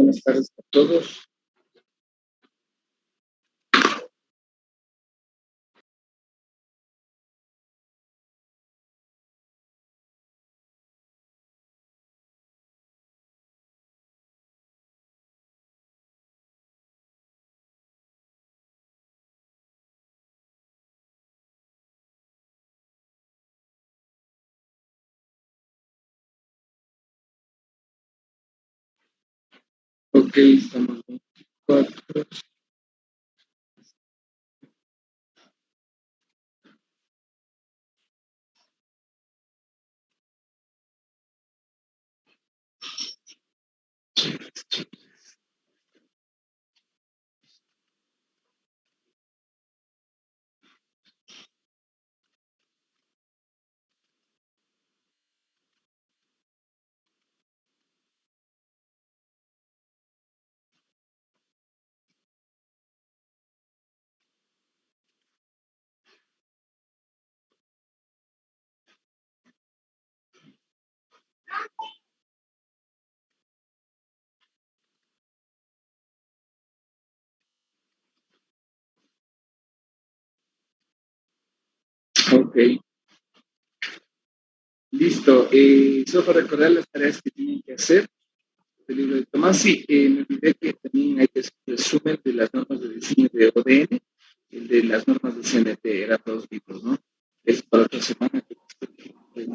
buenas tardes a todos. Ok, estamos 24. Ok, listo. Solo para recordar las tareas que tienen que hacer del libro de Tomás. Sí, me olvidé que también hay que hacer un resumen de las normas de diseño de ODN, el de las normas de CNT, eran dos libros, ¿no? Es para otra semana que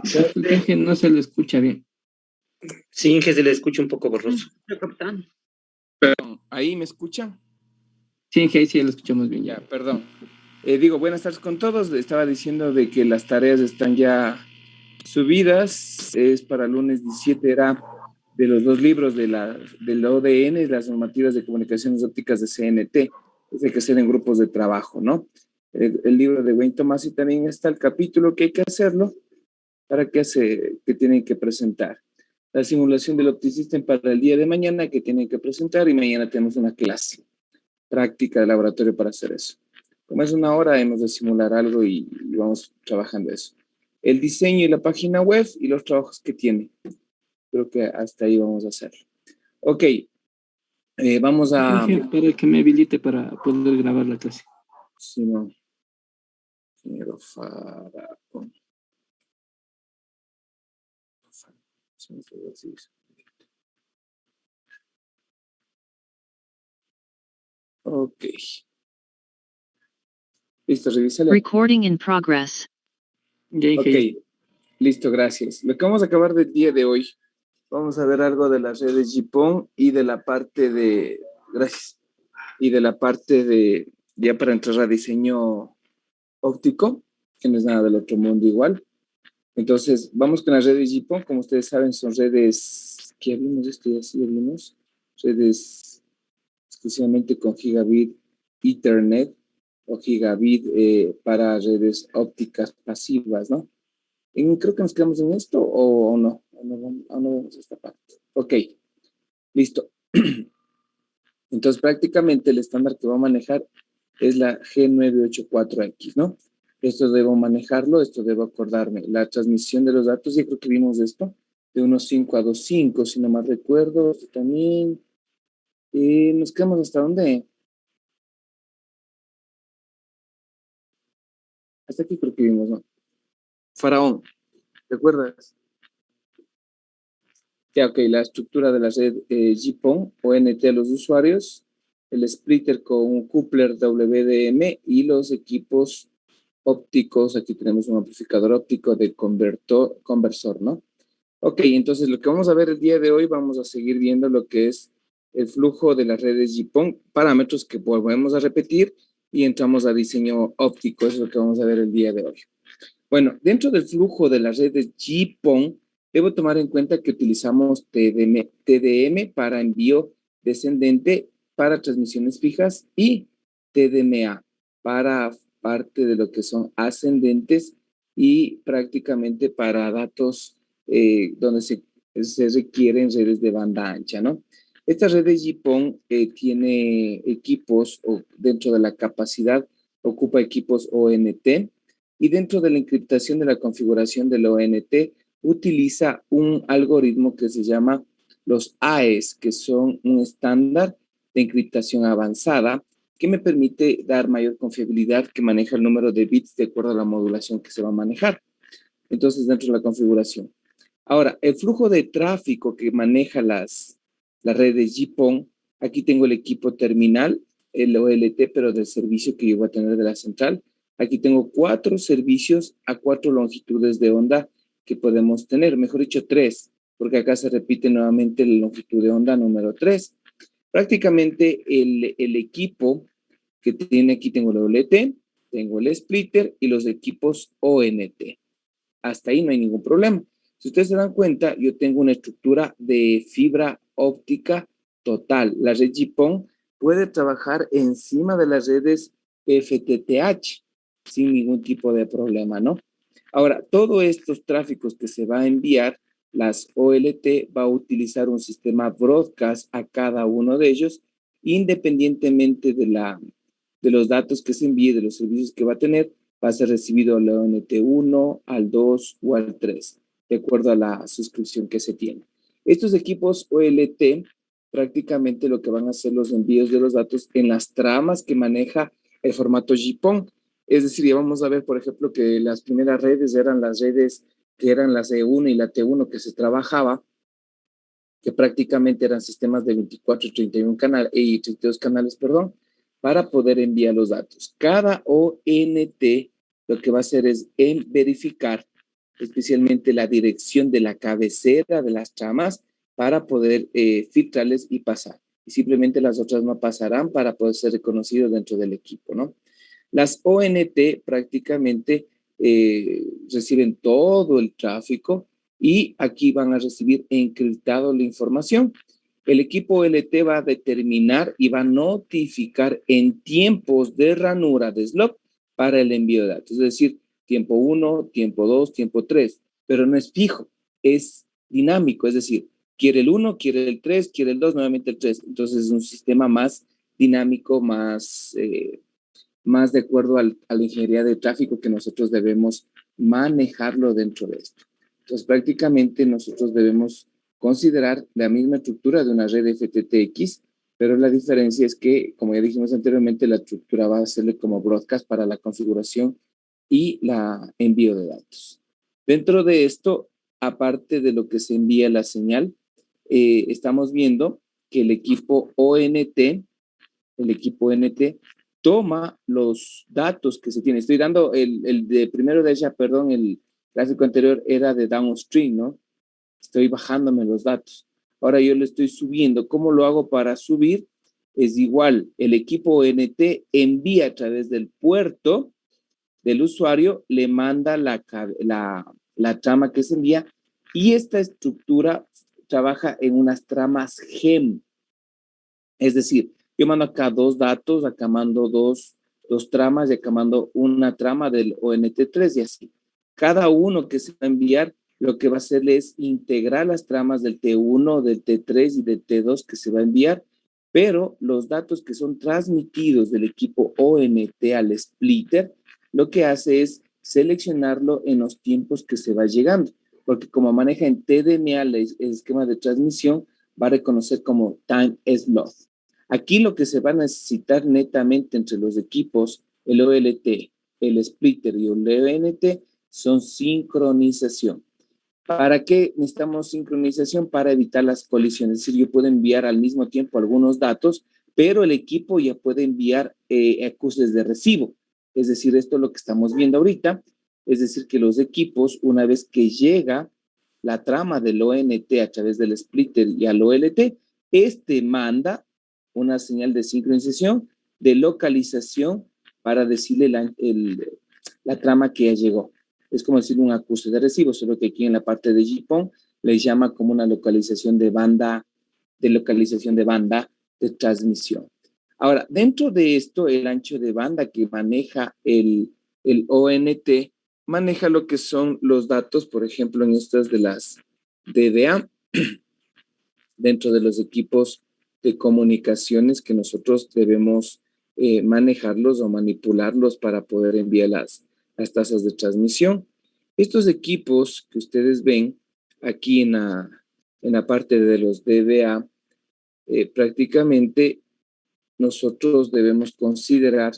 Disculpe, Inge, no se le escucha bien. Sí, Inge, se le escucha un poco borroso. Capitán. Perdón, ¿ahí me escuchan? Sí, Inge, ahí sí lo escuchamos bien. Ya, perdón. Digo, buenas tardes con todos. Estaba diciendo de que las tareas están ya subidas. Es para lunes 17, era de los dos libros del ODN, las normativas de comunicaciones ópticas de CNT. Es hay que hacer en grupos de trabajo, ¿no? El libro de Wayne Tomasi también está el capítulo que hay que hacerlo para que tienen que presentar. La simulación del OptiSystem para el día de mañana que tienen que presentar, y mañana tenemos una clase práctica de laboratorio para hacer eso. Como es una hora, hemos de simular algo y vamos trabajando eso. El diseño y la página web y los trabajos que tiene. Creo que hasta ahí vamos a hacerlo. Ok, vamos a... Inge, para que me habilite para poder grabar la clase. Sí, no. Señor Faraón. Ok. Listo, revísale. Recording in progress. Ok, listo, gracias. Lo que vamos a acabar del día de hoy, vamos a ver algo de las redes GPON y de la parte de... Gracias. Y de la parte de... Ya para entrar a diseño óptico, que no es nada del otro mundo igual. Entonces, vamos con las redes GPON. Como ustedes saben, son redes... ¿Qué vimos esto? Ya sí vimos. Redes exclusivamente con gigabit Ethernet o gigabit para redes ópticas pasivas, ¿no? Creo que nos quedamos en esto o no. O no vemos esta parte. Ok, listo. Entonces, prácticamente el estándar que va a manejar es la G984X, ¿no? Esto debo manejarlo, esto debo acordarme. La transmisión de los datos, ya creo que vimos esto, de 1.5 a 2.5, si no mal recuerdo. Esto también. ¿Nos quedamos hasta dónde? Hasta aquí creo que vimos, ¿no? Faraón, ¿te acuerdas? Ya, ok, la estructura de la red GPON o NT a los usuarios, el splitter con un coupler WDM y los equipos ópticos. Aquí tenemos un amplificador óptico de conversor, ¿no? Ok, entonces lo que vamos a ver el día de hoy, vamos a seguir viendo lo que es el flujo de las redes GPON, parámetros que volvemos a repetir y entramos a diseño óptico. Eso es lo que vamos a ver el día de hoy. Bueno, dentro del flujo de las redes GPON, debo tomar en cuenta que utilizamos TDM para envío descendente para transmisiones fijas y TDMA para parte de lo que son ascendentes y prácticamente para datos donde se requieren redes de banda ancha, ¿no? Esta red de GPON tiene equipos o dentro de la capacidad ocupa equipos ONT y dentro de la encriptación de la configuración del ONT utiliza un algoritmo que se llama los AES, que son un estándar de encriptación avanzada que me permite dar mayor confiabilidad, que maneja el número de bits de acuerdo a la modulación que se va a manejar. Entonces, dentro de la configuración. Ahora, el flujo de tráfico que maneja las redes GPON, aquí tengo el equipo terminal, el OLT, pero del servicio que yo voy a tener de la central. Aquí tengo 4 servicios a 4 longitudes de onda que podemos tener, mejor dicho 3, porque acá se repite nuevamente la longitud de onda número 3. Prácticamente el equipo que tiene aquí, tengo el OLT, tengo el splitter y los equipos ONT. Hasta ahí no hay ningún problema. Si ustedes se dan cuenta, yo tengo una estructura de fibra óptica total. La red GPON puede trabajar encima de las redes FTTH sin ningún tipo de problema, ¿no? Ahora, todos estos tráficos que se va a enviar, las OLT va a utilizar un sistema broadcast a cada uno de ellos, independientemente de los datos que se envíe, de los servicios que va a tener, va a ser recibido al ONT1, al 2 o al 3, de acuerdo a la suscripción que se tiene. Estos equipos OLT prácticamente lo que van a hacer los envíos de los datos en las tramas que maneja el formato GPON. Es decir, ya vamos a ver, por ejemplo, que las primeras redes eran las redes que eran las E1 y la T1 que se trabajaba, que prácticamente eran sistemas de 24 y 31 canales, y 32 canales, perdón, para poder enviar los datos. Cada ONT lo que va a hacer es verificar especialmente la dirección de la cabecera de las tramas para poder filtrarles y pasar. Y simplemente las otras no pasarán para poder ser reconocidos dentro del equipo, ¿no? Las ONT prácticamente reciben todo el tráfico y aquí van a recibir encriptado la información. El equipo OLT va a determinar y va a notificar en tiempos de ranura de slot para el envío de datos. Es decir, tiempo 1, tiempo 2, tiempo 3, pero no es fijo, es dinámico. Es decir, quiere el 1, quiere el 3, quiere el 2, nuevamente el 3. Entonces es un sistema más dinámico, más de acuerdo a la ingeniería de tráfico que nosotros debemos manejarlo dentro de esto. Entonces, prácticamente nosotros debemos considerar la misma estructura de una red FTTX, pero la diferencia es que, como ya dijimos anteriormente, la estructura va a serle como broadcast para la configuración y la envío de datos. Dentro de esto, aparte de lo que se envía la señal, estamos viendo que el equipo ONT toma los datos que se tienen. Estoy dando el de primero de ella, perdón, el gráfico anterior era de downstream, ¿no? Estoy bajándome los datos. Ahora yo le estoy subiendo. ¿Cómo lo hago para subir? Es igual, el equipo ONT envía a través del puerto del usuario, le manda la trama que se envía y esta estructura trabaja en unas tramas GEM. Es decir, yo mando acá 2 datos, acá mando dos tramas y acá mando una trama del ONT3 y así. Cada uno que se va a enviar, lo que va a hacer es integrar las tramas del T1, del T3 y del T2 que se va a enviar, pero los datos que son transmitidos del equipo ONT al splitter, lo que hace es seleccionarlo en los tiempos que se va llegando, porque como maneja en TDMA el esquema de transmisión, va a reconocer como time slot. Aquí lo que se va a necesitar netamente entre los equipos, el OLT, el splitter y el ONT, son sincronización. ¿Para qué necesitamos sincronización? Para evitar las colisiones. Es decir, yo puedo enviar al mismo tiempo algunos datos, pero el equipo ya puede enviar acuses de recibo. Es decir, esto es lo que estamos viendo ahorita. Es decir, que los equipos, una vez que llega la trama del ONT a través del splitter y al OLT, manda una señal de sincronización, de localización, para decirle la trama que ya llegó. Es como decir un acuse de recibo, solo que aquí en la parte de GPON le llama como una localización de banda de transmisión. Ahora, dentro de esto, el ancho de banda que maneja el ONT, maneja lo que son los datos, por ejemplo, en estas de las DDA, dentro de los equipos de comunicaciones que nosotros debemos manejarlos o manipularlos para poder enviar las tasas de transmisión. Estos equipos que ustedes ven aquí en en la parte de los DBA, prácticamente nosotros debemos considerar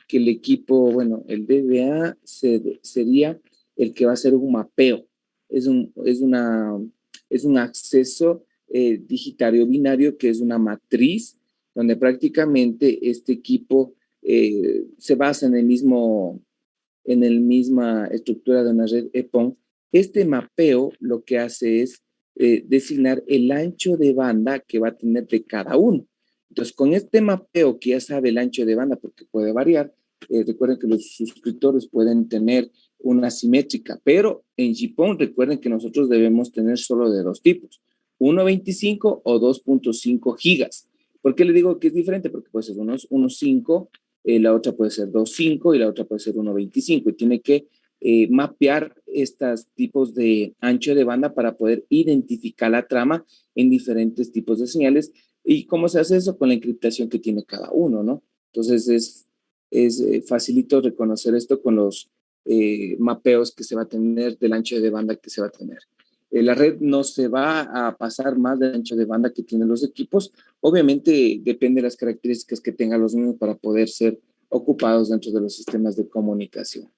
que el equipo, bueno, el DBA sería el que va a hacer un mapeo. Es un acceso digitario binario que es una matriz donde prácticamente este equipo se basa en la misma estructura de una red EPON. Este mapeo lo que hace es designar el ancho de banda que va a tener de cada uno. Entonces, con este mapeo que ya sabe el ancho de banda, porque puede variar, recuerden que los suscriptores pueden tener una simétrica, pero en GPON recuerden que nosotros debemos tener solo de dos tipos, 1.25 o 2.5 gigas. ¿Por qué le digo que es diferente? Porque puede ser 1.5, la otra puede ser 2.5 y la otra puede ser 1.25 y tiene que mapear estos tipos de ancho de banda para poder identificar la trama en diferentes tipos de señales. ¿Y cómo se hace eso? Con la encriptación que tiene cada uno, ¿no? Entonces es facilito reconocer esto con los mapeos que se va a tener del ancho de banda que se va a tener. La red no se va a pasar más del ancho de banda que tienen los equipos. Obviamente depende de las características que tengan los mismos para poder ser ocupados dentro de los sistemas de comunicación.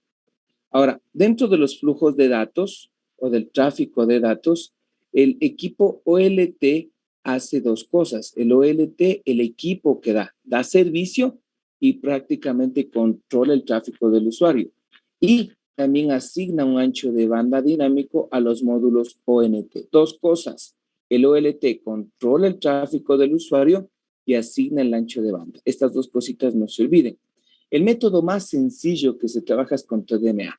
Ahora, dentro de los flujos de datos o del tráfico de datos, el equipo OLT hace dos cosas. El OLT, el equipo que da servicio y prácticamente controla el tráfico del usuario. Y también asigna un ancho de banda dinámico a los módulos ONT. Dos cosas. El OLT controla el tráfico del usuario y asigna el ancho de banda. Estas dos cositas no se olviden. El método más sencillo que se trabaja es con TDMA.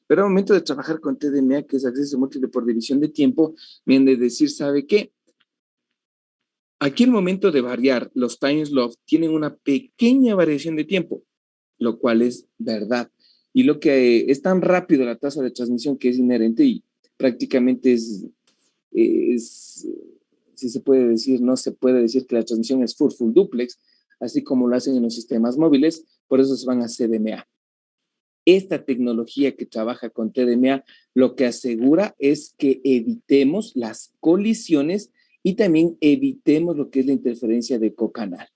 Pero al momento de trabajar con TDMA, que es acceso múltiple por división de tiempo, me han de decir, ¿sabe qué? Aquí el momento de variar los time slots tienen una pequeña variación de tiempo, lo cual es verdad. Y lo que es tan rápido la tasa de transmisión que es inherente y prácticamente es si se puede decir, no se puede decir que la transmisión es full duplex, así como lo hacen en los sistemas móviles, por eso se van a CDMA. Esta tecnología que trabaja con TDMA lo que asegura es que evitemos las colisiones y también evitemos lo que es la interferencia de cocanal.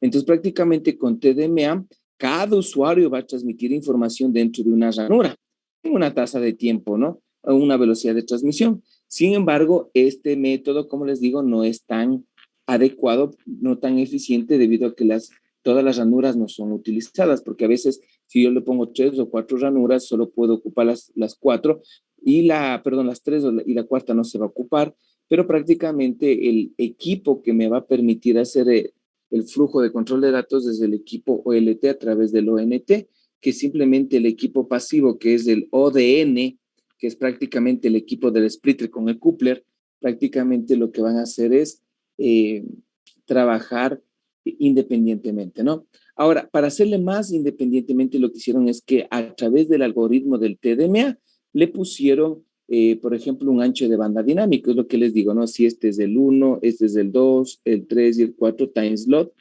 Entonces, prácticamente con TDMA, cada usuario va a transmitir información dentro de una ranura, en una tasa de tiempo, ¿no? A una velocidad de transmisión. Sin embargo, este método, como les digo, no es tan adecuado, no tan eficiente debido a que todas las ranuras no son utilizadas, porque a veces si yo le pongo 3 o 4 ranuras, solo puedo ocupar las 4 y las 3 y la cuarta no se va a ocupar, pero prácticamente el equipo que me va a permitir hacer el flujo de control de datos desde el equipo OLT a través del ONT, que simplemente el equipo pasivo, que es el ODN, que es prácticamente el equipo del splitter con el coupler, prácticamente lo que van a hacer es trabajar independientemente, ¿no? Ahora, para hacerle más independientemente, lo que hicieron es que a través del algoritmo del TDMA le pusieron, por ejemplo, un ancho de banda dinámico, es lo que les digo, ¿no? Si este es del 1, este es del 2, el 3 y el 4 time slot.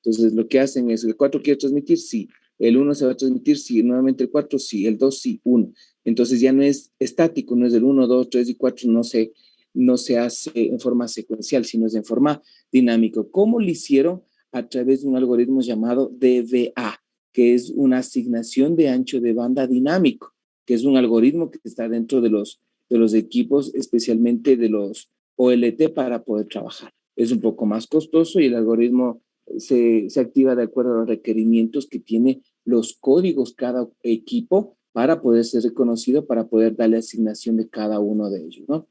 Entonces, lo que hacen es, el 4 quiere transmitir, sí. El 1 se va a transmitir, sí. Nuevamente el 4, sí. El 2, sí. 1. Entonces, ya no es estático, no es del 1, 2, 3 y 4, no se hace en forma secuencial, sino es en forma dinámica. ¿Cómo lo hicieron? A través de un algoritmo llamado DBA, que es una asignación de ancho de banda dinámico, que es un algoritmo que está dentro de los equipos, especialmente de los OLT, para poder trabajar. Es un poco más costoso y el algoritmo se activa de acuerdo a los requerimientos que tiene los códigos cada equipo para poder ser reconocido, para poder darle asignación de cada uno de ellos, ¿no?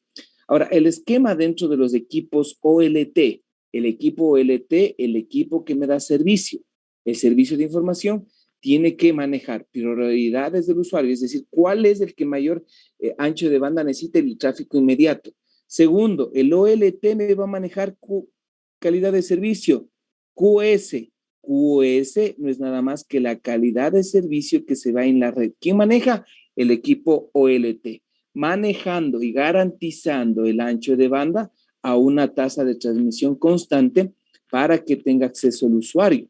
Ahora, el esquema dentro de los equipos OLT, el equipo OLT, el equipo que me da servicio, el servicio de información, tiene que manejar prioridades del usuario, es decir, cuál es el que mayor ancho de banda necesita el tráfico inmediato. Segundo, el OLT me va a manejar calidad de servicio, QoS. QoS no es nada más que la calidad de servicio que se va en la red. ¿Quién maneja? El equipo OLT, manejando y garantizando el ancho de banda a una tasa de transmisión constante para que tenga acceso el usuario.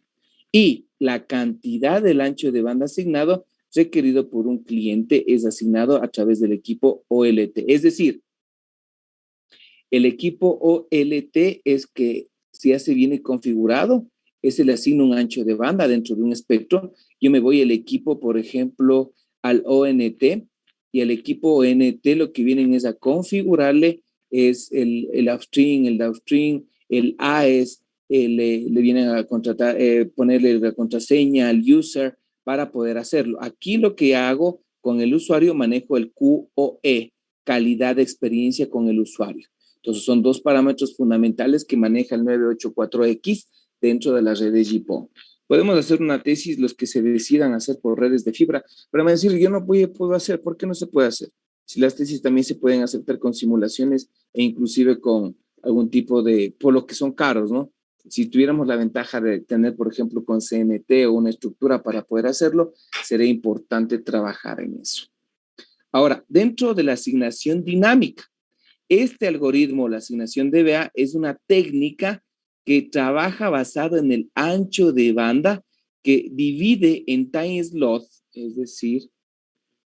Y la cantidad del ancho de banda asignado requerido por un cliente es asignado a través del equipo OLT. Es decir, El equipo OLT es que si ya se viene configurado, ese le asigna un ancho de banda dentro de un espectro. Yo me voy al equipo, por ejemplo, al ONT, y al equipo ONT lo que vienen es a configurarle es el upstream, el downstream, el AES, le vienen a contratar, ponerle la contraseña al user para poder hacerlo. Aquí lo que hago con el usuario, manejo el QoE, calidad de experiencia con el usuario. Entonces, son dos parámetros fundamentales que maneja el 984X dentro de la red de GPON. Podemos hacer una tesis, los que se decidan hacer por redes de fibra, pero me decir, yo no puedo hacer, ¿por qué no se puede hacer? Si las tesis también se pueden aceptar con simulaciones e inclusive con algún tipo de, por lo que son caros, ¿no? Si tuviéramos la ventaja de tener, por ejemplo, con CNT o una estructura para poder hacerlo, sería importante trabajar en eso. Ahora, dentro de la asignación dinámica, este algoritmo, la asignación DBA, es una técnica que trabaja basado en el ancho de banda que divide en time slot, es decir,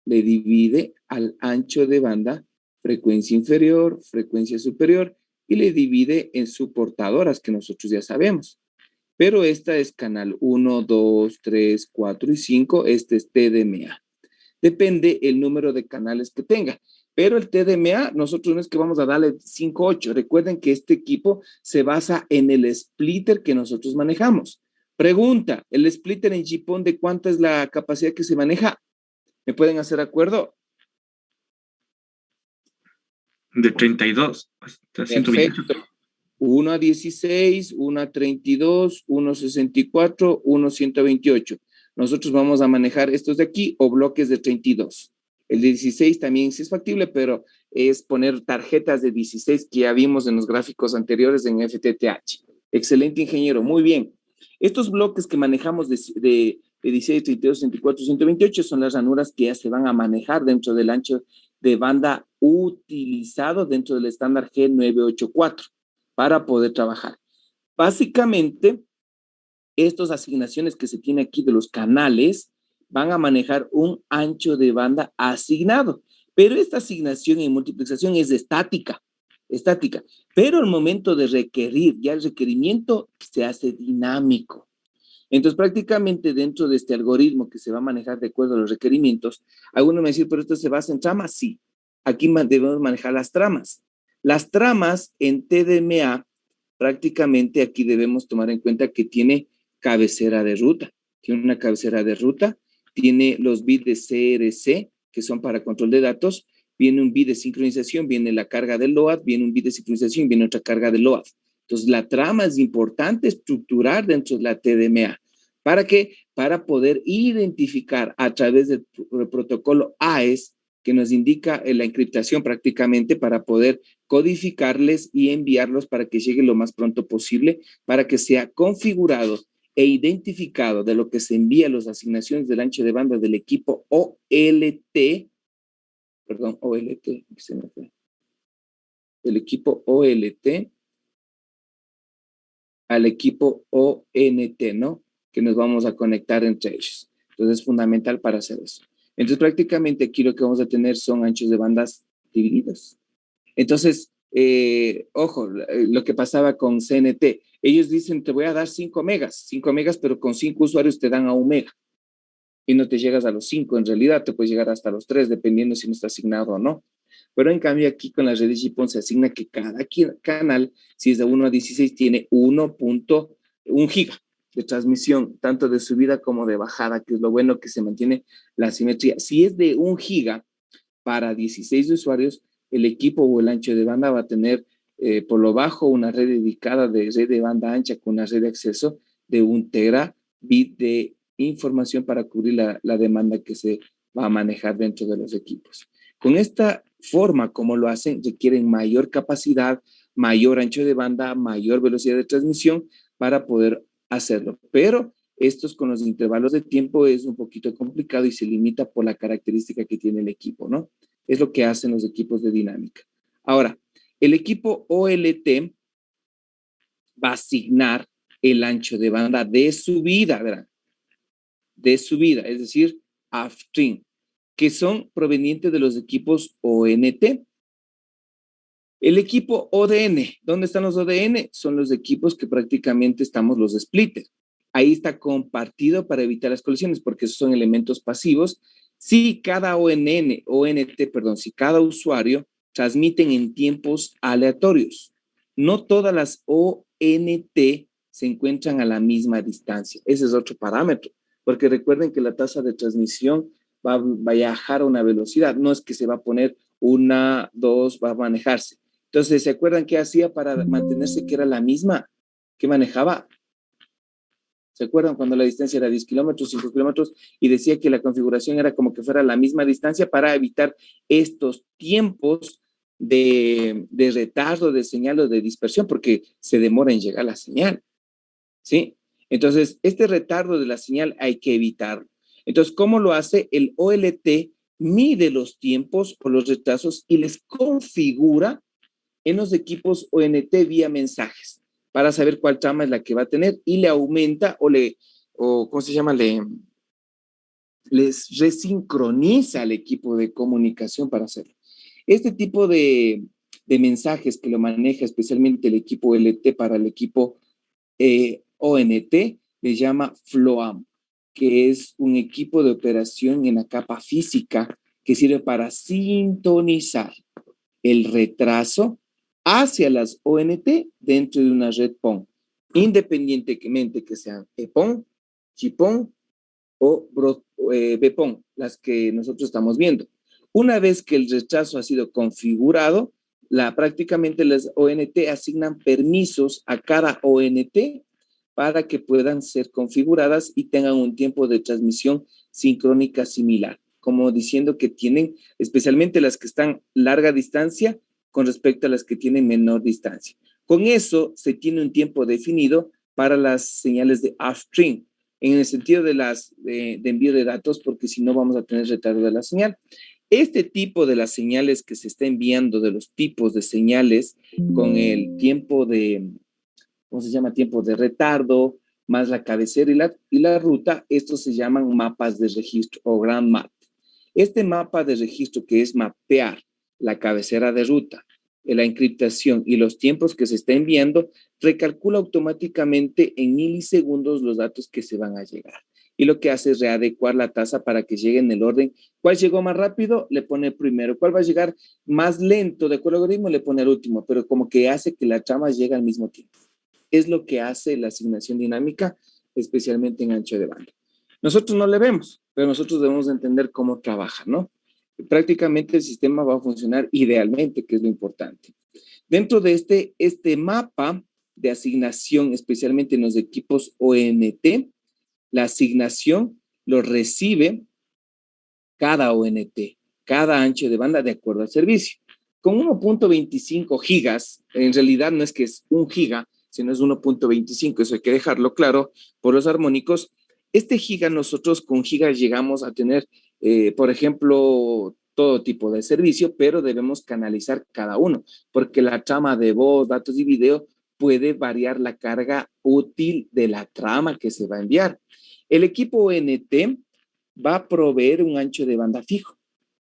le divide al ancho de banda frecuencia inferior, frecuencia superior y le divide en soportadoras que nosotros ya sabemos. Pero esta es canal 1, 2, 3, 4 y 5, este es TDMA. Depende el número de canales que tenga. Pero el TDMA, nosotros no es que vamos a darle 5, 8. Recuerden que este equipo se basa en el splitter que nosotros manejamos. Pregunta, ¿el splitter en GPON de cuánta es la capacidad que se maneja? ¿Me pueden hacer acuerdo? De 32 hasta 120. Perfecto. 1 a 16, 1 a 32, 1 a 64, 1 a 128. Nosotros vamos a manejar estos de aquí o bloques de 32. El de 16 también sí es factible, pero es poner tarjetas de 16 que ya vimos en los gráficos anteriores en FTTH. Excelente, ingeniero. Muy bien. Estos bloques que manejamos de 16, 32, 64, 128 son las ranuras que ya se van a manejar dentro del ancho de banda utilizado dentro del estándar G984 para poder trabajar. Básicamente, estas asignaciones que se tiene aquí de los canales van a manejar un ancho de banda asignado, pero esta asignación en multiplexación es estática, pero al momento de requerir, ya el requerimiento se hace dinámico. Entonces, prácticamente dentro de este algoritmo que se va a manejar de acuerdo a los requerimientos, algunos me dicen, pero esto se basa en tramas. Sí, aquí debemos manejar las tramas. Las tramas en TDMA, prácticamente aquí debemos tomar en cuenta que tiene cabecera de ruta. Tiene una cabecera de ruta, tiene los bits de CRC, que son para control de datos, viene un bit de sincronización, viene la carga del LOAD, viene un bit de sincronización, viene otra carga del LOAD. Entonces, la trama es importante estructurar dentro de la TDMA. ¿Para qué? Para poder identificar a través del protocolo AES, que nos indica la encriptación prácticamente para poder codificarles y enviarlos para que llegue lo más pronto posible, para que sea configurado e identificado de lo que se envía las asignaciones del ancho de banda del equipo OLT, perdón, OLT, se me fue, el equipo OLT al equipo ONT, ¿no? Que nos vamos a conectar entre ellos. Entonces es fundamental para hacer eso. Entonces prácticamente aquí lo que vamos a tener son anchos de bandas divididos. Entonces, ojo, lo que pasaba con CNT, ellos dicen te voy a dar 5 megas, pero con 5 usuarios te dan a 1 mega. Y no te llegas a los 5, en realidad te puedes llegar hasta los 3, dependiendo si no está asignado o no. Pero en cambio aquí con la red de GPON se asigna que cada canal, si es de 1 a 16, tiene 1.1 giga de transmisión, tanto de subida como de bajada, que es lo bueno que se mantiene la simetría. Si es de 1 giga para 16 usuarios, el equipo o el ancho de banda va a tener por lo bajo una red dedicada de red de banda ancha con una red de acceso de 1 terabit de información para cubrir la demanda que se va a manejar dentro de los equipos. Con esta forma como lo hacen, requieren mayor capacidad, mayor ancho de banda, mayor velocidad de transmisión para poder hacerlo. Pero estos con los intervalos de tiempo es un poquito complicado y se limita por la característica que tiene el equipo, ¿no? Es lo que hacen los equipos de dinámica. Ahora, el equipo OLT va a asignar el ancho de banda de subida, ¿verdad? De subida, es decir, upstream, que son provenientes de los equipos ONT. El equipo ODN, ¿dónde están los ODN? Son los equipos que prácticamente estamos los splitters. Ahí está compartido para evitar las colisiones, porque esos son elementos pasivos. Si cada si cada usuario transmiten en tiempos aleatorios. No todas las ONT se encuentran a la misma distancia. Ese es otro parámetro, porque recuerden que la tasa de transmisión va a viajar a una velocidad. No es que se va a poner 1, 2, va a manejarse. Entonces, ¿se acuerdan qué hacía para mantenerse que era la misma que manejaba? ¿Se acuerdan cuando la distancia era 10 kilómetros, 5 kilómetros y decía que la configuración era como que fuera la misma distancia para evitar estos tiempos de retardo de señal o de dispersión porque se demora en llegar la señal? ¿Sí? Entonces, este retardo de la señal hay que evitarlo. Entonces, ¿cómo lo hace? El OLT mide los tiempos o los retrasos y les configura en los equipos ONT vía mensajes para saber cuál trama es la que va a tener y le aumenta ¿cómo se llama? Les resincroniza al equipo de comunicación para hacerlo. Este tipo de mensajes que lo maneja especialmente el equipo OLT para el equipo ONT le llama FLOAM, que es un equipo de operación en la capa física que sirve para sintonizar el retraso hacia las ONT dentro de una red PON, independientemente que sean EPON, GPON o BPON, las que nosotros estamos viendo. Una vez que el retraso ha sido configurado, prácticamente las ONT asignan permisos a cada ONT para que puedan ser configuradas y tengan un tiempo de transmisión sincrónica similar, como diciendo que tienen, especialmente las que están larga distancia con respecto a las que tienen menor distancia. Con eso se tiene un tiempo definido para las señales de upstream, en el sentido de envío de datos, porque si no vamos a tener retardo de la señal. Este tipo de las señales que se está enviando, de los tipos de señales, con el tiempo de, ¿cómo se llama? Tiempo de retardo, más la cabecera y la ruta, estos se llaman mapas de registro o Grand Map. Este mapa de registro, que es mapear la cabecera de ruta, la encriptación y los tiempos que se está enviando, recalcula automáticamente en milisegundos los datos que se van a llegar. Y lo que hace es readecuar la tasa para que llegue en el orden. ¿Cuál llegó más rápido? Le pone primero. ¿Cuál va a llegar más lento? De acuerdo al algoritmo, le pone el último, pero como que hace que la trama llegue al mismo tiempo. Es lo que hace la asignación dinámica, especialmente en ancho de banda. Nosotros no le vemos, pero nosotros debemos entender cómo trabaja, ¿no? Prácticamente el sistema va a funcionar idealmente, que es lo importante. Dentro de este mapa de asignación, especialmente en los equipos ONT, la asignación lo recibe cada ONT, cada ancho de banda de acuerdo al servicio. Con 1.25 gigas, en realidad no es que es 1 giga, sino es 1.25, eso hay que dejarlo claro por los armónicos. Este giga, nosotros con gigas llegamos a tener, por ejemplo, todo tipo de servicio, pero debemos canalizar cada uno, porque la trama de voz, datos y video puede variar la carga útil de la trama que se va a enviar. El equipo ONT va a proveer un ancho de banda fijo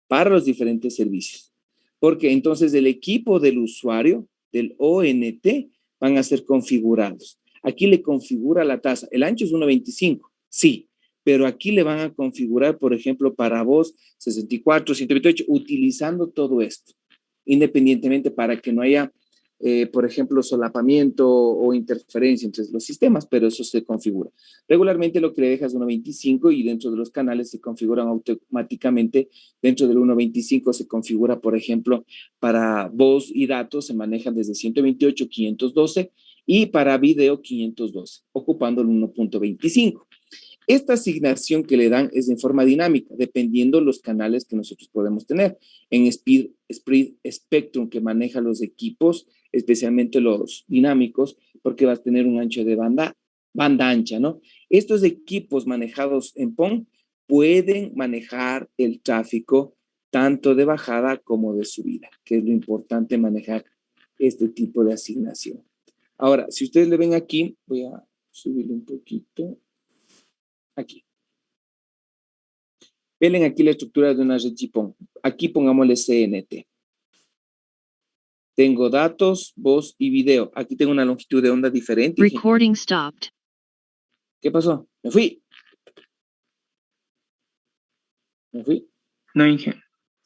para los diferentes servicios, porque entonces el equipo del usuario, del ONT, van a ser configurados. Aquí le configura la tasa. El ancho es 1.25, sí, pero aquí le van a configurar, por ejemplo, para voz 64, 128, utilizando todo esto, independientemente para que no haya, por ejemplo, solapamiento o interferencia entre los sistemas, pero eso se configura. Regularmente lo que le dejas es 1.25 y dentro de los canales se configuran automáticamente. Dentro del 1.25 se configura, por ejemplo, para voz y datos se manejan desde 128, 512 y para video 512, ocupando el 1.25. Esta asignación que le dan es en forma dinámica, dependiendo los canales que nosotros podemos tener. En Speed Spectrum, que maneja los equipos, especialmente los dinámicos, porque vas a tener un ancho de banda ancha, ¿no? Estos equipos manejados en PON pueden manejar el tráfico tanto de bajada como de subida, que es lo importante manejar este tipo de asignación. Ahora, si ustedes le ven aquí, voy a subirle un poquito. Aquí. Ven aquí la estructura de una red GPON. Aquí pongámosle CNT. Tengo datos, voz y video. Aquí tengo una longitud de onda diferente. Recording stopped. ¿Qué pasó? Me fui. Me fui. No, Inge.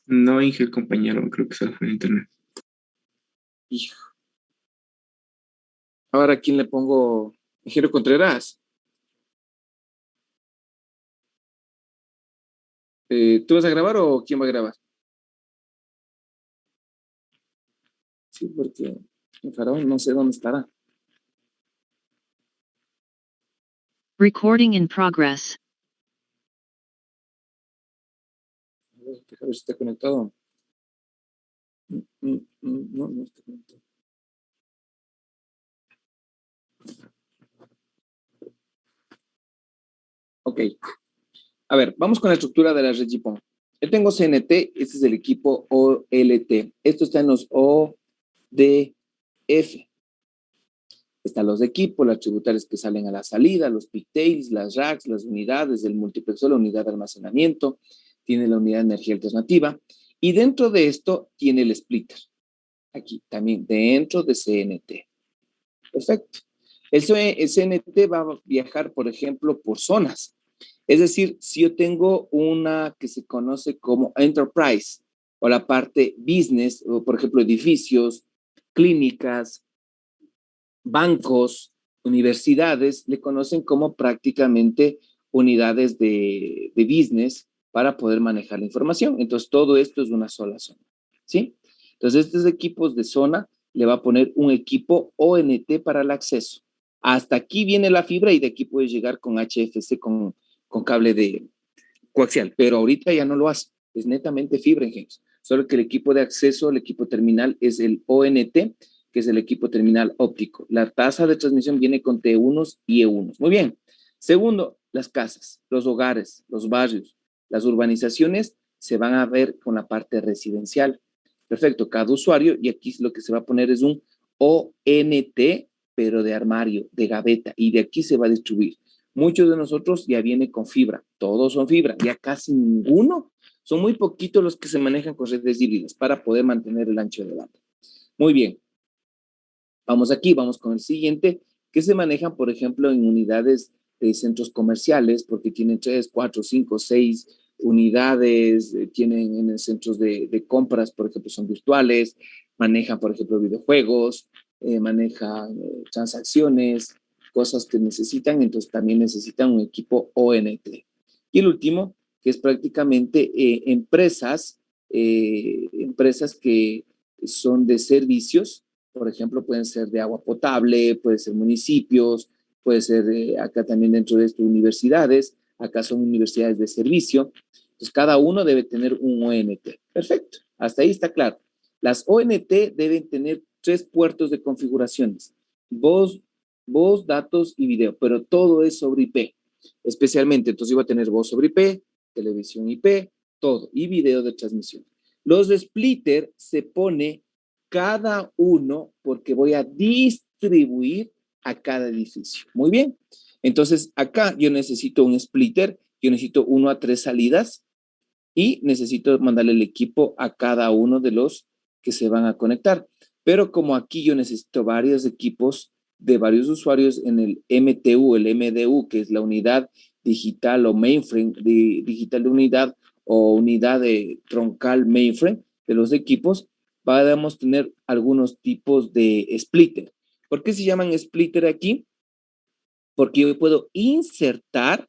No, Inge, el compañero, creo que se fue en internet. Hijo. Ahora, ¿a quién le pongo? Ingeniero Contreras. ¿Tú vas a grabar o quién va a grabar? Sí, porque el faraón no sé dónde estará. Recording in progress. A ver si está conectado. No, no está conectado. Ok. A ver, vamos con la estructura de la red GPON. Yo tengo CNT, este es el equipo OLT. Esto está en los ODF. Están los equipos, las tributarias que salen a la salida, los pigtails, las racks, las unidades, el multiplexor, la unidad de almacenamiento, tiene la unidad de energía alternativa. Y dentro de esto tiene el splitter. Aquí también, dentro de CNT. Perfecto. El CNT va a viajar, por ejemplo, por zonas. Es decir, si yo tengo una que se conoce como enterprise o la parte business, o por ejemplo, edificios, clínicas, bancos, universidades, le conocen como prácticamente unidades de business para poder manejar la información. Entonces, todo esto es una sola zona, ¿sí? Entonces, estos equipos de zona le va a poner un equipo ONT para el acceso. Hasta aquí viene la fibra y de aquí puedes llegar con HFC, con cable de coaxial, pero ahorita ya no lo hace, es netamente fibra, ingenieros. Solo que el equipo de acceso, el equipo terminal es el ONT, que es el equipo terminal óptico. La tasa de transmisión viene con T1 y E1. Muy bien. Segundo, las casas, los hogares, los barrios, las urbanizaciones se van a ver con la parte residencial. Perfecto, cada usuario, y aquí lo que se va a poner es un ONT, pero de armario, de gaveta, y de aquí se va a distribuir. Muchos de nosotros ya viene con fibra, todos son fibra, ya casi ninguno. Son muy poquitos los que se manejan con redes híbridas para poder mantener el ancho de banda. Muy bien. Vamos aquí, vamos con el siguiente, que se manejan, por ejemplo, en unidades de centros comerciales, porque tienen 3, 4, 5, 6 unidades, tienen en centros de compras, por ejemplo, son virtuales, manejan, por ejemplo, videojuegos, manejan transacciones, cosas que necesitan, entonces también necesitan un equipo ONT. Y el último, que es prácticamente empresas que son de servicios, por ejemplo, pueden ser de agua potable, puede ser municipios, puede ser acá también dentro de esto universidades, acá son universidades de servicio. Entonces, cada uno debe tener un ONT. Perfecto, hasta ahí está claro. Las ONT deben tener 3 puertos de configuraciones, voz, datos y video, pero todo es sobre IP, especialmente. Entonces, iba a tener voz sobre IP, televisión IP, todo, y video de transmisión. Los de splitter se pone cada uno porque voy a distribuir a cada edificio. Muy bien. Entonces, acá yo necesito un splitter, yo necesito 1 a 3 salidas y necesito mandarle el equipo a cada uno de los que se van a conectar. Pero como aquí yo necesito varios equipos de varios usuarios en el MTU, el MDU, que es la unidad digital o mainframe, digital de unidad o unidad de troncal mainframe de los equipos, podemos tener algunos tipos de splitter. ¿Por qué se llaman splitter aquí? Porque yo puedo insertar,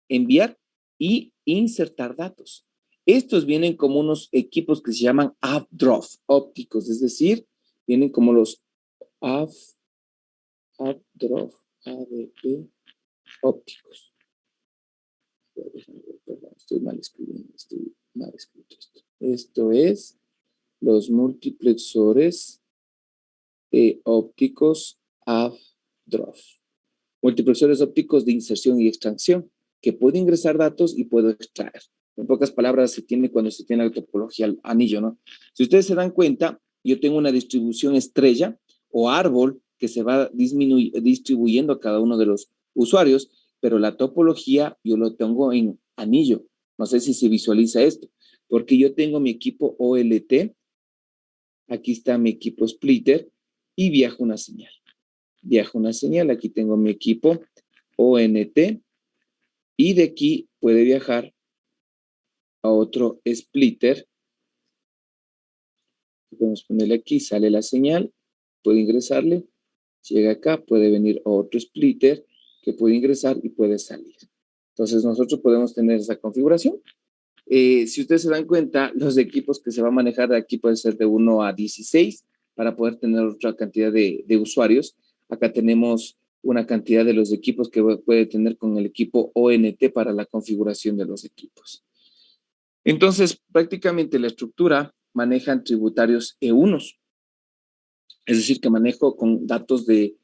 enviar y insertar datos. Estos vienen como unos equipos que se llaman AVDROF ópticos, es decir, vienen como los AVDROF, ADP ópticos. Estoy mal escribiendo, estoy mal escrito esto. Esto es los multiplexores ópticos AVDROF. Multiplexores ópticos de inserción y extracción, que puedo ingresar datos y puedo extraer. En pocas palabras, se tiene cuando se tiene la topología al anillo, ¿no? Si ustedes se dan cuenta, yo tengo una distribución estrella o árbol que se va distribuyendo a cada uno de los usuarios, pero la topología yo lo tengo en anillo. No sé si se visualiza esto, porque yo tengo mi equipo OLT Aquí está mi equipo splitter y viaja una señal. Viaja una señal, aquí tengo mi equipo ONT y de aquí puede viajar a otro splitter. Podemos ponerle aquí, sale la señal, puede ingresarle, llega acá, puede venir a otro splitter que puede ingresar y puede salir. Entonces nosotros podemos tener esa configuración. Si ustedes se dan cuenta, los equipos que se va a manejar de aquí pueden ser de 1 a 16 para poder tener otra cantidad de usuarios. Acá tenemos una cantidad de los equipos que puede tener con el equipo ONT para la configuración de los equipos. Entonces, prácticamente la estructura manejan tributarios E1, es decir, que manejo con datos de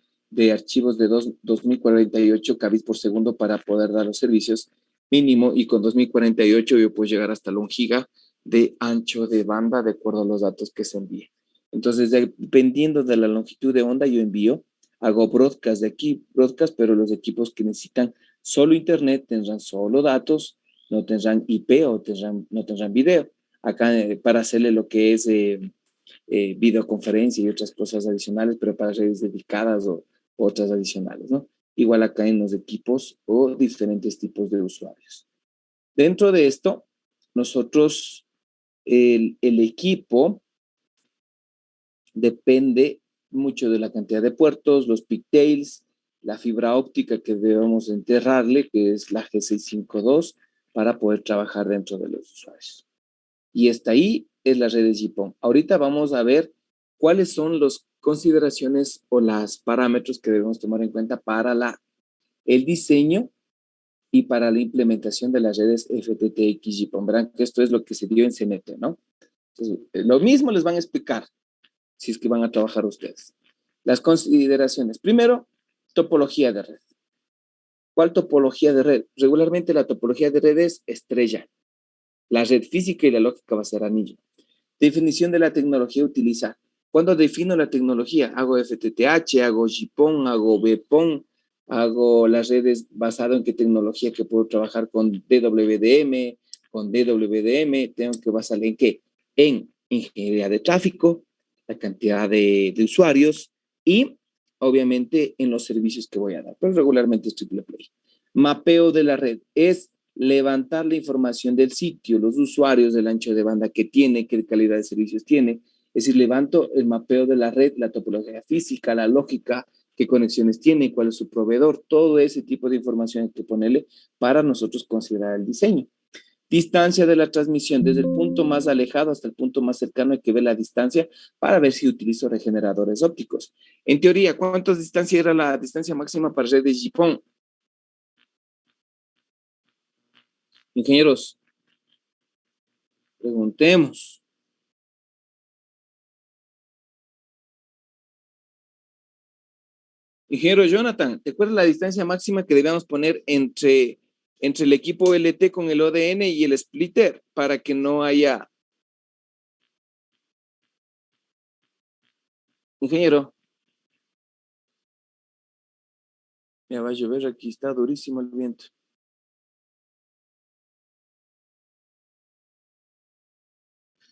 archivos de 2048 kbps por segundo para poder dar los servicios mínimo, y con 2048 yo puedo llegar hasta 1 giga de ancho de banda de acuerdo a los datos que se envíen. Entonces, dependiendo de la longitud de onda, yo envío, hago broadcast de aquí, broadcast, pero los equipos que necesitan solo internet tendrán solo datos, no tendrán IP o no tendrán video. Acá para hacerle lo que es videoconferencia y otras cosas adicionales, pero para redes dedicadas o otras adicionales, ¿no? Igual acá en los equipos o diferentes tipos de usuarios. Dentro de esto, nosotros, el equipo depende mucho de la cantidad de puertos, los pigtails, la fibra óptica que debemos enterrarle, que es la G652, para poder trabajar dentro de los usuarios. Y hasta ahí es la red de GPON. Ahorita vamos a ver cuáles son las consideraciones o los parámetros que debemos tomar en cuenta para el diseño y para la implementación de las redes FTTX GPON. Verán que esto es lo que se dio en CNT, ¿no? Entonces, lo mismo les van a explicar si es que van a trabajar ustedes. Las consideraciones. Primero, topología de red. ¿Cuál topología de red? Regularmente la topología de red es estrella. La red física y la lógica va a ser anillo. Definición de la tecnología a utilizar. ¿Cuándo defino la tecnología? Hago FTTH, hago GPON, hago BPON, hago las redes basado en qué tecnología que puedo trabajar con DWDM, tengo que basar en qué? En ingeniería de tráfico, la cantidad de usuarios y obviamente en los servicios que voy a dar, pero regularmente es triple play. Mapeo de la red es levantar la información del sitio, los usuarios, del ancho de banda que tiene, qué calidad de servicios tiene. Es decir, levanto el mapeo de la red, la topología física, la lógica, qué conexiones tiene, cuál es su proveedor, todo ese tipo de información hay que ponerle para nosotros considerar el diseño. Distancia de la transmisión, desde el punto más alejado hasta el punto más cercano hay que ver la distancia para ver si utilizo regeneradores ópticos. En teoría, ¿cuántas distancia era la distancia máxima para red de GPON? Ingenieros, preguntemos. Ingeniero Jonathan, ¿te acuerdas la distancia máxima que debíamos poner entre el equipo LT con el ODN y el splitter para que no haya... Ingeniero. Ya va a llover, aquí está durísimo el viento.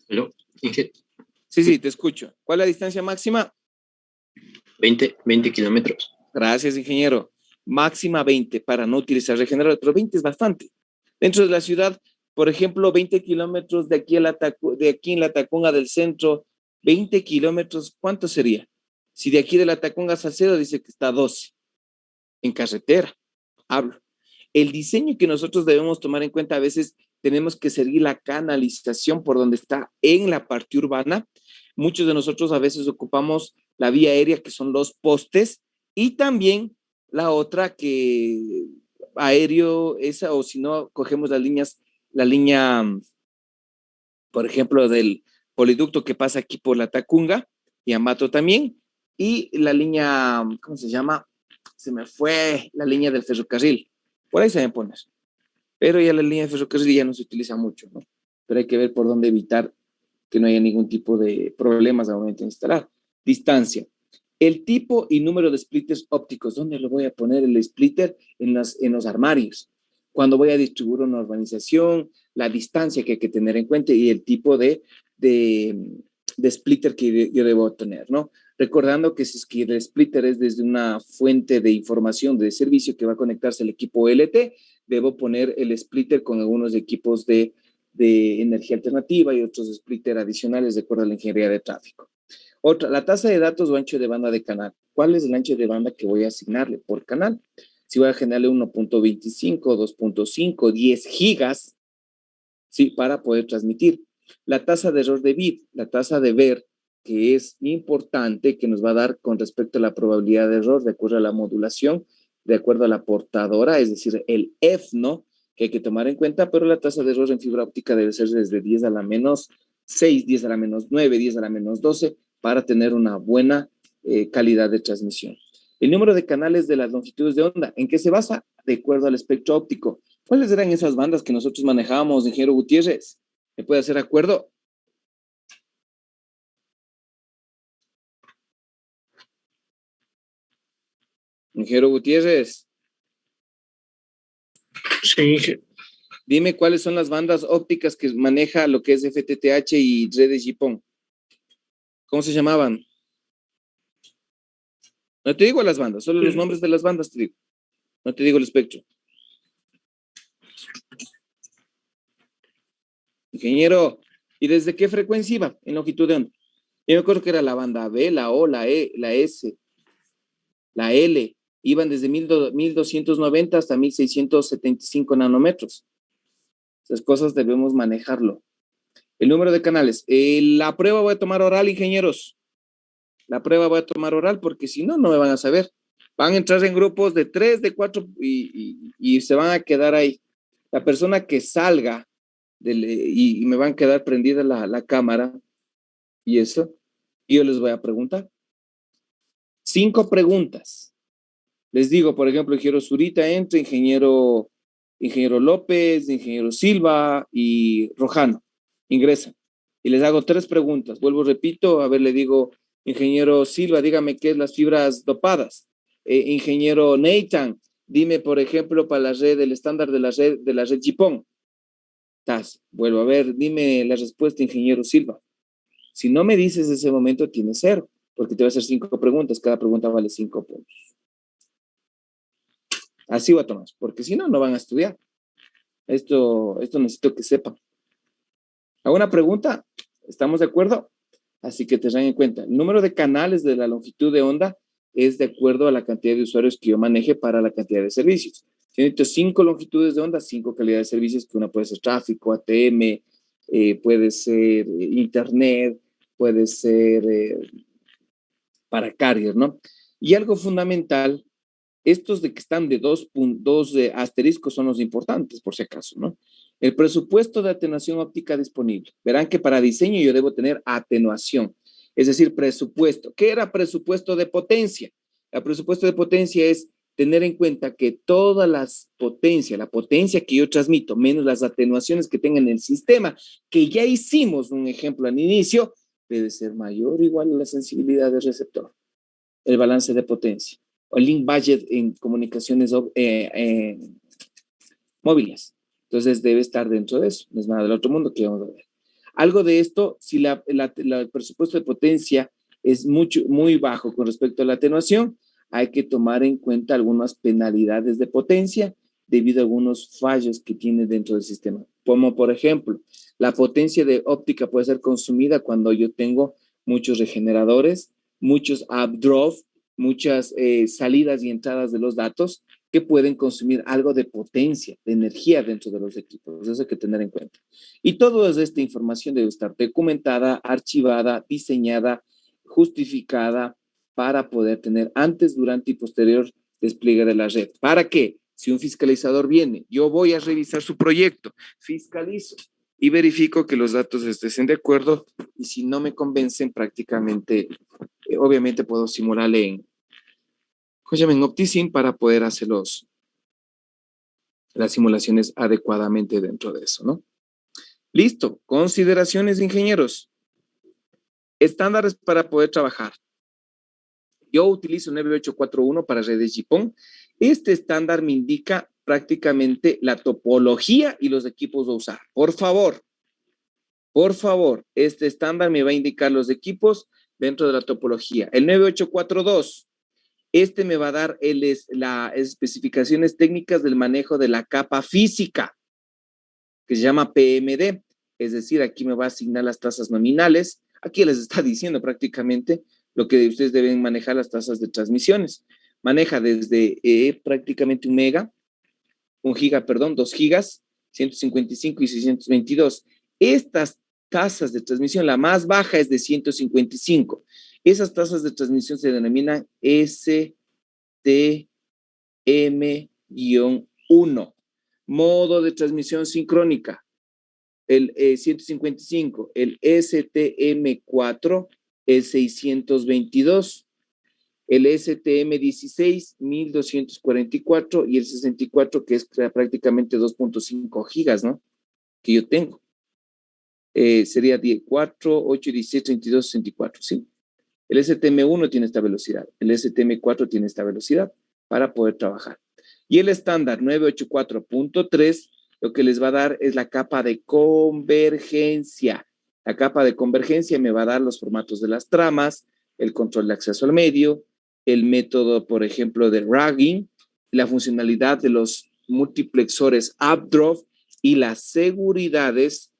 ¿Aló? Inge, Sí, te escucho. ¿Cuál es la distancia máxima? 20 kilómetros. Gracias, ingeniero. Máxima 20 para no utilizar regenerador, pero 20 es bastante. Dentro de la ciudad, por ejemplo, 20 kilómetros de aquí en la Tacunga del centro, 20 kilómetros, ¿cuánto sería? Si de aquí de la Tacunga a Salcedo dice que está 12. En carretera, hablo. El diseño que nosotros debemos tomar en cuenta, a veces tenemos que seguir la canalización por donde está en la parte urbana. Muchos de nosotros a veces ocupamos la vía aérea, que son los postes, y también la otra que aéreo, esa, o si no, cogemos la línea, por ejemplo, del poliducto que pasa aquí por la Tacunga, y Ambato también, y la línea, ¿cómo se llama? Se me fue la línea del ferrocarril. Por ahí se me pone. Pero ya la línea de ferrocarril ya no se utiliza mucho, ¿no? Pero hay que ver por dónde evitar que no haya ningún tipo de problemas al momento de instalar. Distancia. El tipo y número de splitters ópticos. ¿Dónde lo voy a poner el splitter? En los armarios. Cuando voy a distribuir una urbanización, la distancia que hay que tener en cuenta y el tipo de de splitter que yo debo tener, ¿no? Recordando que si es que el splitter es desde una fuente de información de servicio que va a conectarse al equipo LT, debo poner el splitter con algunos equipos de energía alternativa y otros splitter adicionales de acuerdo a la ingeniería de tráfico. Otra, la tasa de datos o ancho de banda de canal. ¿Cuál es el ancho de banda que voy a asignarle por canal? Si voy a generarle 1.25, 2.5, 10 gigas, ¿sí? Para poder transmitir. La tasa de error de bit, la tasa de ver, que es importante, que nos va a dar con respecto a la probabilidad de error, de acuerdo a la modulación, de acuerdo a la portadora, es decir, el F, ¿no? Que hay que tomar en cuenta, pero la tasa de error en fibra óptica debe ser desde 10 a la menos 6, 10 a la menos 9, 10 a la menos 12, para tener una buena calidad de transmisión. El número de canales de las longitudes de onda, ¿en qué se basa? De acuerdo al espectro óptico. ¿Cuáles eran esas bandas que nosotros manejábamos, ingeniero Gutiérrez? ¿Me puede hacer acuerdo? Ingeniero Gutiérrez, Sí, Inge. dime cuáles son las bandas ópticas que maneja lo que es FTTH y redes GPON. ¿Cómo se llamaban? No te digo las bandas, solo los nombres de las bandas te digo. No te digo el espectro. Ingeniero, ¿y desde qué frecuencia iba en longitud de onda? Yo me acuerdo que era la banda B, la O, la E, la S, la L. Iban desde 1290 hasta 1675 nanómetros. Esas cosas debemos manejarlo. El número de canales. La prueba voy a tomar oral, ingenieros. La prueba voy a tomar oral porque si no, no me van a saber. Van a entrar en grupos de 3, de 4 y se van a quedar ahí. La persona que salga y me van a quedar prendida la cámara y eso, yo les voy a preguntar. 5 preguntas. Les digo, por ejemplo, ingeniero Zurita entra, ingeniero López, ingeniero Silva y Rojano. Ingresan. Y les hago 3 preguntas. Vuelvo, repito, a ver, le digo, ingeniero Silva, dígame qué es las fibras dopadas. Ingeniero Nathan, dime, por ejemplo, para la red, el estándar de la red GPON. Vuelvo a ver, dime la respuesta, ingeniero Silva. Si no me dices ese momento, tienes 0, porque te voy a hacer 5 preguntas, cada pregunta vale 5 puntos. Así va a tomar, porque si no, no van a estudiar. Esto necesito que sepan. ¿Hago una pregunta? ¿Estamos de acuerdo? Así que tengan en cuenta, el número de canales de la longitud de onda es de acuerdo a la cantidad de usuarios que yo maneje para la cantidad de servicios. Si necesito 5 longitudes de onda, 5 calidades de servicios, que una puede ser tráfico, ATM, puede ser internet, puede ser para carrier, ¿no? Y algo fundamental, estos de que están de 2 asteriscos son los importantes, por si acaso, ¿no? El presupuesto de atenuación óptica disponible. Verán que para diseño yo debo tener atenuación, es decir, presupuesto. ¿Qué era presupuesto de potencia? El presupuesto de potencia es tener en cuenta que todas las potencias, la potencia que yo transmito, menos las atenuaciones que tenga en el sistema, que ya hicimos un ejemplo al inicio, debe ser mayor o igual a la sensibilidad del receptor. El balance de potencia. O link budget en comunicaciones móviles. Entonces debe estar dentro de eso. No es nada del otro mundo que vamos a ver. Algo de esto, si el presupuesto de potencia es muy bajo con respecto a la atenuación, hay que tomar en cuenta algunas penalidades de potencia debido a algunos fallos que tiene dentro del sistema. Como por ejemplo, la potencia de óptica puede ser consumida cuando yo tengo muchos regeneradores, muchos updraft, muchas salidas y entradas de los datos que pueden consumir algo de potencia, de energía dentro de los equipos. Eso hay que tener en cuenta. Y toda esta información debe estar documentada, archivada, diseñada, justificada para poder tener antes, durante y posterior despliegue de la red. ¿Para qué? Si un fiscalizador viene, yo voy a revisar su proyecto, fiscalizo y verifico que los datos estén de acuerdo y si no me convencen prácticamente, obviamente puedo simularle en OptiSim para poder hacer las simulaciones adecuadamente dentro de eso, ¿no? Listo. Consideraciones, ingenieros. Estándares para poder trabajar. Yo utilizo 9841 para redes GPON. Este estándar me indica prácticamente la topología y los equipos a usar. Por favor, Por favor, este estándar me va a indicar los equipos dentro de la topología. El 9842, este me va a dar las especificaciones técnicas del manejo de la capa física, que se llama PMD. Es decir, aquí me va a asignar las tasas nominales. Aquí les está diciendo prácticamente lo que ustedes deben manejar las tasas de transmisiones. Maneja desde prácticamente 2 gigas, 155 y 622. Estas tasas de transmisión, la más baja es de 155. Esas tasas de transmisión se denominan STM-1. Modo de transmisión sincrónica, el 155. El STM4, el 622. El STM16, 1244, y el 64, que es prácticamente 2.5 gigas, ¿no? Que yo tengo. Sería 4, 8, 16, 32, 64, ¿sí? El STM1 tiene esta velocidad. El STM4 tiene esta velocidad para poder trabajar. Y el estándar 984.3, lo que les va a dar es la capa de convergencia. La capa de convergencia me va a dar los formatos de las tramas, el control de acceso al medio, el método, por ejemplo, de ragging, la funcionalidad de los multiplexores updraw y las seguridades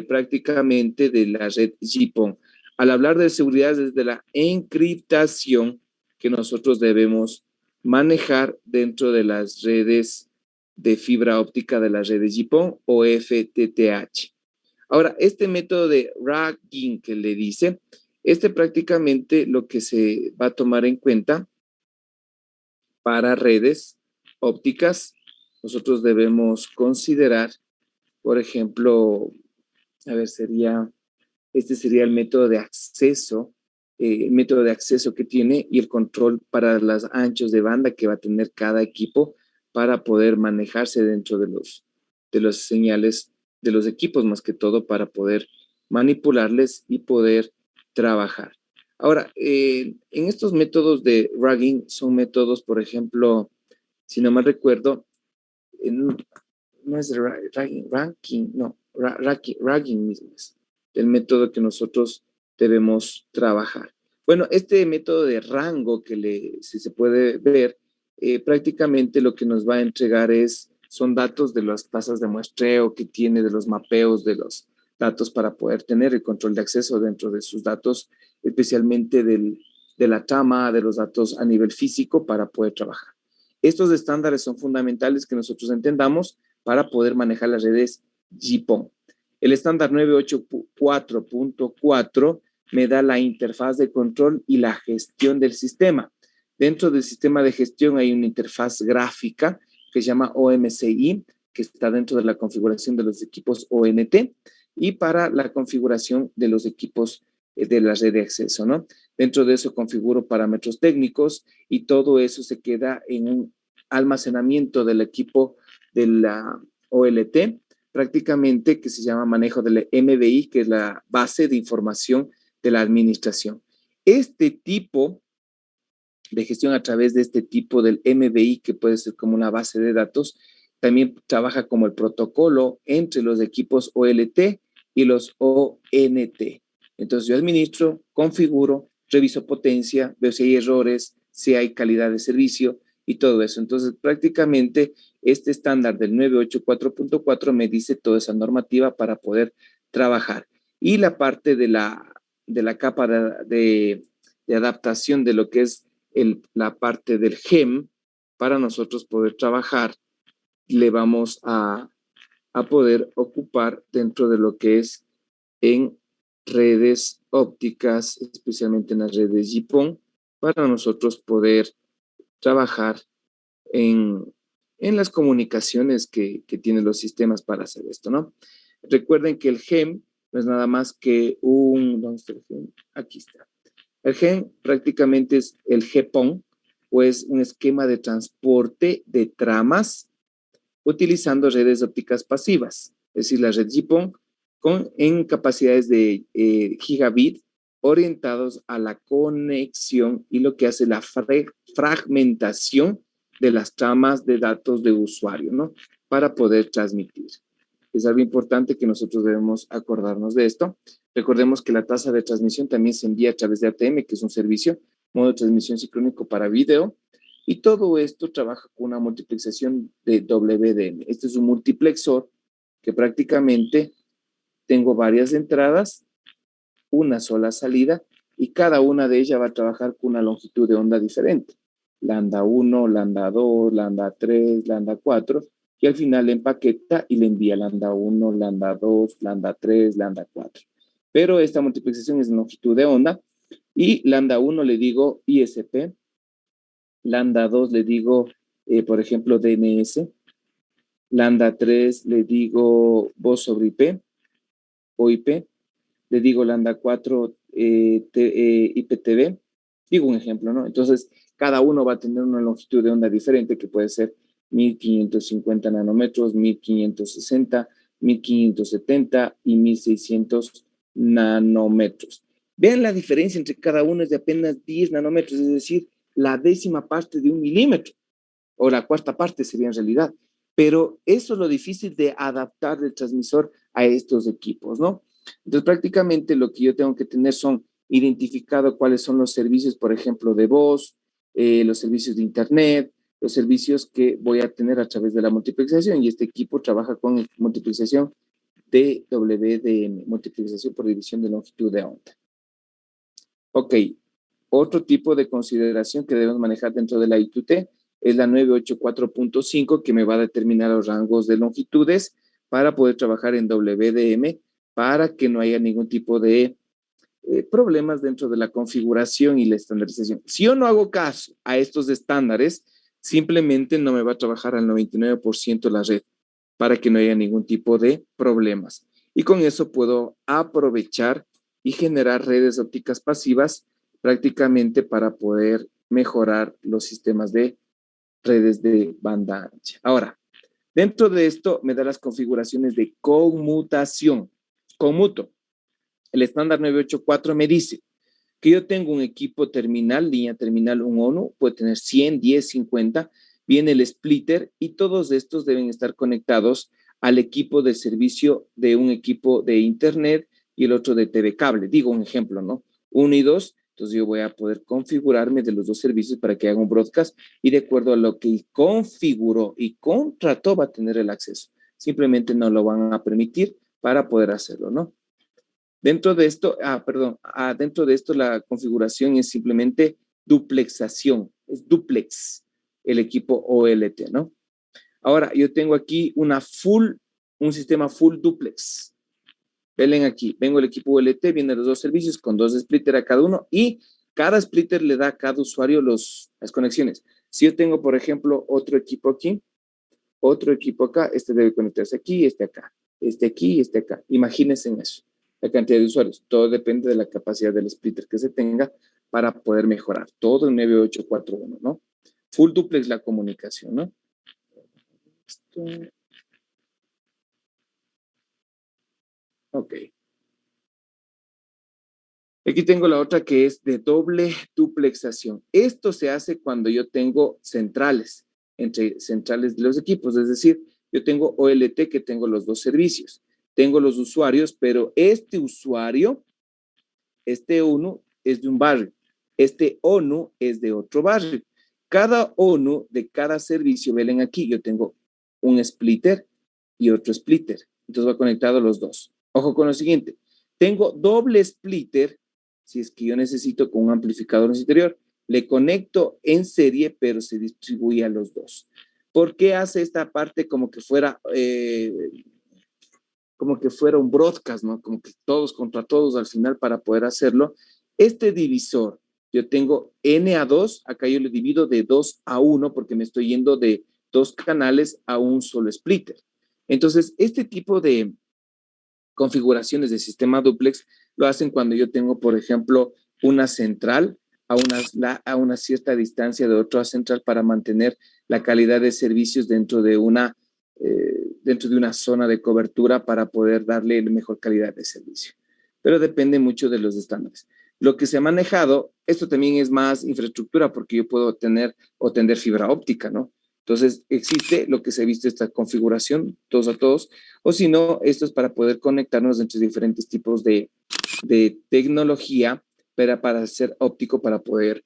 prácticamente de la red GPON. Al hablar de seguridad es de la encriptación que nosotros debemos manejar dentro de las redes de fibra óptica de las redes GPON o FTTH. Ahora, este método de ragging que le dice, prácticamente lo que se va a tomar en cuenta para redes ópticas, nosotros debemos considerar, por ejemplo, sería el método de acceso, que tiene y el control para los anchos de banda que va a tener cada equipo para poder manejarse dentro de los señales de los equipos, más que todo para poder manipularles y poder trabajar. Ahora, en estos métodos de ragging son métodos, por ejemplo, si no mal recuerdo, no es ragging mismo es el método que nosotros debemos trabajar. Bueno, este método de rango si se puede ver, prácticamente lo que nos va a entregar son datos de las tasas de muestreo que tiene, de los mapeos de los datos para poder tener el control de acceso dentro de sus datos, especialmente de la trama, de los datos a nivel físico para poder trabajar. Estos estándares son fundamentales que nosotros entendamos para poder manejar las redes GPON. El estándar 984.4 me da la interfaz de control y la gestión del sistema. Dentro del sistema de gestión hay una interfaz gráfica que se llama OMCI, que está dentro de la configuración de los equipos ONT y para la configuración de los equipos de la red de acceso, ¿no? Dentro de eso configuro parámetros técnicos y todo eso se queda en un almacenamiento del equipo de la OLT, prácticamente que se llama manejo del MBI, que es la base de información de la administración. Este tipo de gestión a través de este tipo del MBI, que puede ser como una base de datos, también trabaja como el protocolo entre los equipos OLT y los ONT. Entonces yo administro, configuro, reviso potencia, veo si hay errores, si hay calidad de servicio y todo eso. Entonces prácticamente este estándar del 984.4 me dice toda esa normativa para poder trabajar. Y la parte de la capa de adaptación de lo que es la parte del GEM, para nosotros poder trabajar, le vamos a poder ocupar dentro de lo que es en redes ópticas, especialmente en las redes GPON, para nosotros poder trabajar en las comunicaciones que tienen los sistemas para hacer esto, ¿no? Recuerden que el GEM no es nada más que ¿dónde está el GEM? Aquí está. El GEM prácticamente es el GPON, o es un esquema de transporte de tramas utilizando redes ópticas pasivas, es decir, la red GPON en capacidades de gigabit orientados a la conexión y lo que hace la fragmentación de las tramas de datos de usuario, ¿no? Para poder transmitir. Es algo importante que nosotros debemos acordarnos de esto. Recordemos que la tasa de transmisión también se envía a través de ATM, que es un servicio, modo de transmisión sincrónico para video, y todo esto trabaja con una multiplexación de WDM. Este es un multiplexor que prácticamente tengo varias entradas, una sola salida, y cada una de ellas va a trabajar con una longitud de onda diferente. Lambda 1, lambda 2, lambda 3, lambda 4, y al final le empaqueta y le envía lambda 1, lambda 2, lambda 3, lambda 4. Pero esta multiplexación es en longitud de onda, y lambda 1 le digo ISP, lambda 2 le digo, por ejemplo, DNS, lambda 3 le digo voz sobre IP o IP, le digo lambda 4 IPTV, digo un ejemplo, ¿no? Entonces, cada uno va a tener una longitud de onda diferente que puede ser 1550 nanómetros, 1560, 1570 y 1600 nanómetros. Vean la diferencia entre cada uno, es de apenas 10 nanómetros, es decir, la décima parte de 1 milímetro, o la cuarta parte sería en realidad. Pero eso es lo difícil de adaptar el transmisor a estos equipos, ¿no? Entonces, prácticamente lo que yo tengo que tener son identificado cuáles son los servicios, por ejemplo, de voz, los servicios de internet, los servicios que voy a tener a través de la multiplexación, y este equipo trabaja con multiplexación de WDM, multiplexación por división de longitud de onda. Ok, otro tipo de consideración que debemos manejar dentro de la I2T es la 984.5, que me va a determinar los rangos de longitudes para poder trabajar en WDM, para que no haya ningún tipo de problemas dentro de la configuración y la estandarización. Si yo no hago caso a estos estándares, simplemente no me va a trabajar al 99% la red, para que no haya ningún tipo de problemas. Y con eso puedo aprovechar y generar redes ópticas pasivas prácticamente para poder mejorar los sistemas de redes de banda ancha. Ahora, dentro de esto me da las configuraciones de conmutación. Conmuto. El estándar 984 me dice que yo tengo un equipo terminal, línea terminal, un ONU, puede tener 100, 10, 50, viene el splitter y todos estos deben estar conectados al equipo de servicio de un equipo de internet y el otro de TV cable. Digo un ejemplo, ¿no? 1 y 2, entonces yo voy a poder configurarme de los dos servicios para que haga un broadcast y de acuerdo a lo que configuró y contrató va a tener el acceso. Simplemente no lo van a permitir para poder hacerlo, ¿no? Dentro de esto, dentro de esto la configuración es simplemente duplexación, es duplex, el equipo OLT, ¿no? Ahora, yo tengo aquí un sistema full duplex. Ven aquí, vengo el equipo OLT, vienen los dos servicios con 2 splitters a cada uno y cada splitter le da a cada usuario las conexiones. Si yo tengo, por ejemplo, otro equipo aquí, otro equipo acá, este debe conectarse aquí, este acá, este aquí y este acá. Imagínense en eso. La cantidad de usuarios. Todo depende de la capacidad del splitter que se tenga para poder mejorar. Todo en 9841, ¿no? Full duplex la comunicación, ¿no? Ok. Aquí tengo la otra que es de doble duplexación. Esto se hace cuando yo tengo centrales, entre centrales de los equipos. Es decir, yo tengo OLT que tengo los dos servicios. Tengo los usuarios, pero este usuario, este ONU es de un barrio. Este ONU es de otro barrio. Cada ONU de cada servicio, ven aquí, yo tengo un splitter y otro splitter. Entonces va conectado a los dos. Ojo con lo siguiente. Tengo doble splitter, si es que yo necesito con un amplificador en su interior. Le conecto en serie, pero se distribuye a los dos. ¿Por qué hace esta parte como que fuera un broadcast, ¿no? Como que todos contra todos al final para poder hacerlo? Este divisor, yo tengo N a 2, acá yo le divido de 2 a 1 porque me estoy yendo de 2 canales a un solo splitter. Entonces, este tipo de configuraciones de sistema duplex lo hacen cuando yo tengo, por ejemplo, una central a una cierta distancia de otra central para mantener la calidad de servicios dentro de una zona de cobertura para poder darle mejor calidad de servicio. Pero depende mucho de los estándares. Lo que se ha manejado, esto también es más infraestructura porque yo puedo tener o tender fibra óptica, ¿no? Entonces, existe lo que se ha visto esta configuración, todos a todos, o si no, esto es para poder conectarnos entre diferentes tipos de tecnología, pero para ser óptico, para poder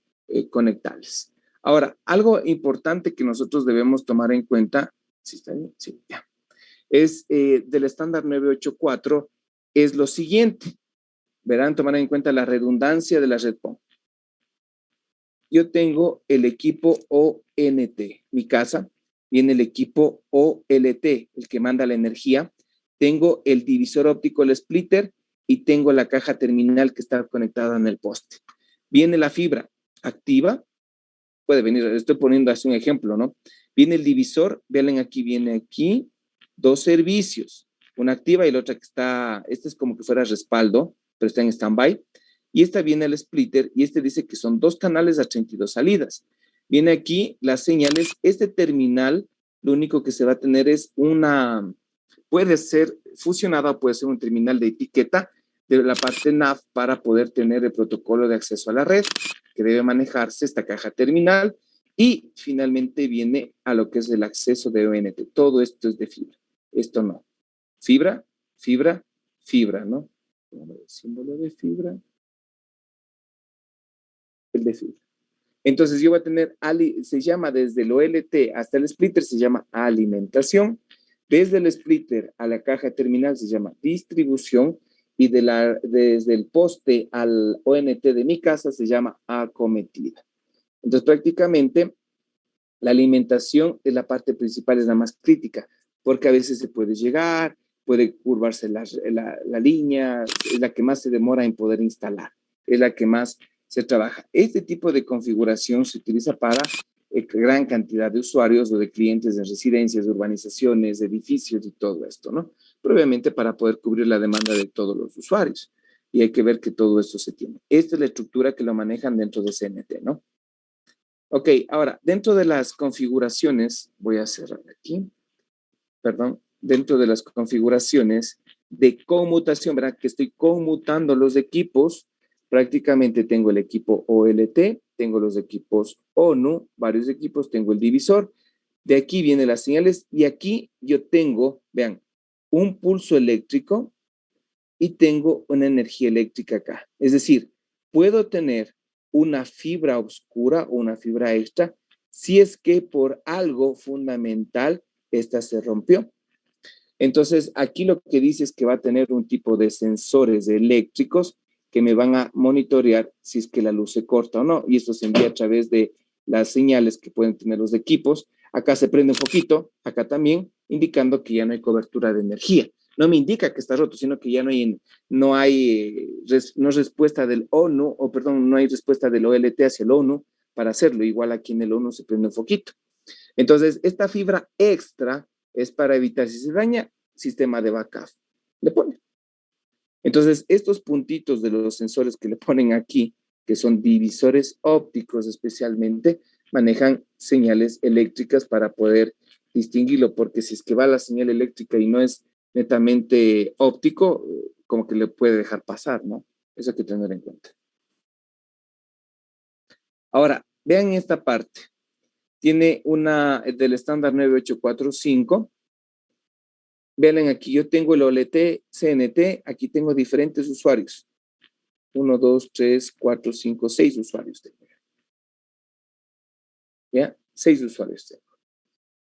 conectarles. Ahora, algo importante que nosotros debemos tomar en cuenta, ¿sí está bien? Sí, ya. Es del estándar 984, es lo siguiente. Verán, tomar en cuenta la redundancia de la red PON. Yo tengo el equipo ONT, mi casa, viene el equipo OLT, el que manda la energía. Tengo el divisor óptico, el splitter, y tengo la caja terminal que está conectada en el poste. Viene la fibra activa, puede venir, estoy poniendo así un ejemplo, ¿no? Viene el divisor, vean aquí, viene aquí, dos servicios, una activa y la otra que está, este es como que fuera respaldo, pero está en standby. Y esta viene el splitter y este dice que son 2 canales a 32 salidas. Viene aquí las señales, este terminal, lo único que se va a tener es una, puede ser fusionada, puede ser un terminal de etiqueta de la parte NAV para poder tener el protocolo de acceso a la red que debe manejarse esta caja terminal y finalmente viene a lo que es el acceso de ONT. Todo esto es de fibra, esto no. Fibra, fibra, fibra, ¿no? El símbolo de fibra. El de fibra. Entonces yo voy a tener, se llama desde el OLT hasta el splitter, se llama alimentación. Desde el splitter a la caja terminal se llama distribución y desde el poste al ONT de mi casa se llama acometida. Entonces prácticamente la alimentación es la parte principal, es la más crítica, porque a veces se puede llegar, puede curvarse la línea, es la que más se demora en poder instalar, es la que más se trabaja. Este tipo de configuración se utiliza para gran cantidad de usuarios o de clientes de residencias, de urbanizaciones, de edificios y todo esto, ¿no? Pero obviamente para poder cubrir la demanda de todos los usuarios. Y hay que ver que todo esto se tiene. Esta es la estructura que lo manejan dentro de CNT, ¿no? Ok, ahora, dentro de las configuraciones, voy a cerrar aquí, perdón, dentro de las configuraciones de conmutación, ¿verdad? Que estoy conmutando los equipos. Prácticamente tengo el equipo OLT, tengo los equipos ONU, varios equipos, tengo el divisor. De aquí vienen las señales y aquí yo tengo, vean, un pulso eléctrico y tengo una energía eléctrica acá. Es decir, puedo tener una fibra oscura o una fibra extra si es que por algo fundamental esta se rompió. Entonces, aquí lo que dice es que va a tener un tipo de sensores eléctricos que me van a monitorear si es que la luz se corta o no. Y esto se envía a través de las señales que pueden tener los equipos. Acá se prende un poquito, acá también, indicando que ya no hay cobertura de energía. No me indica que está roto, sino que ya no hay respuesta del ONU, o perdón, no hay respuesta del OLT hacia el ONU para hacerlo. Igual aquí en el ONU se prende un foquito. Entonces, esta fibra extra es para evitar, si se daña, sistema de backup. Le pone. Entonces, estos puntitos de los sensores que le ponen aquí, que son divisores ópticos especialmente, manejan señales eléctricas para poder distinguirlo, porque si es que va la señal eléctrica y no es netamente óptico, como que le puede dejar pasar, ¿no? Eso hay que tener en cuenta. Ahora, vean esta parte. Tiene una del estándar 9845. Vean aquí, yo tengo el OLT, CNT, aquí tengo diferentes usuarios. 1, 2, 3, 4, 5, 6 usuarios tengo. ¿Ya? 6 usuarios tengo.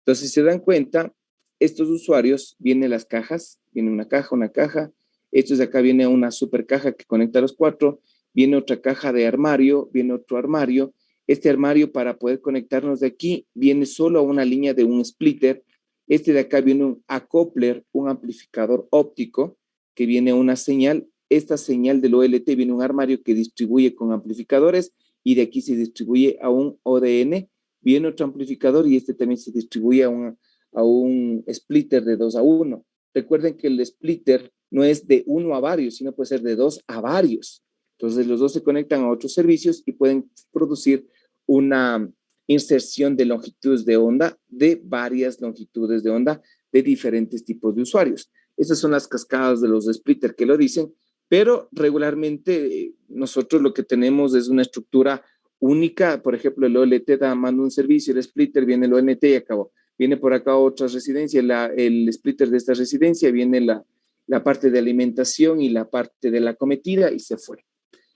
Entonces, si se dan cuenta, estos usuarios, vienen las cajas, viene una caja. Estos de acá viene una super caja que conecta a los 4. Viene otra caja de armario, viene otro armario. Este armario, para poder conectarnos de aquí, viene solo a una línea de un splitter. Este de acá viene un acopler, un amplificador óptico, que viene una señal. Esta señal del OLT viene un armario que distribuye con amplificadores y de aquí se distribuye a un ODN. Viene otro amplificador y este también se distribuye a un splitter de 2 a 1. Recuerden que el splitter no es de 1 a varios, sino puede ser de 2 a varios. Entonces los dos se conectan a otros servicios y pueden producir una inserción de longitudes de onda, de varias longitudes de onda, de diferentes tipos de usuarios. Estas son las cascadas de los splitter que lo dicen, pero regularmente nosotros lo que tenemos es una estructura única. Por ejemplo, el OLT manda un servicio, el splitter viene el ONT y acabó. Viene por acá otra residencia, el splitter de esta residencia, viene la parte de alimentación y la parte de la cometida y se fue.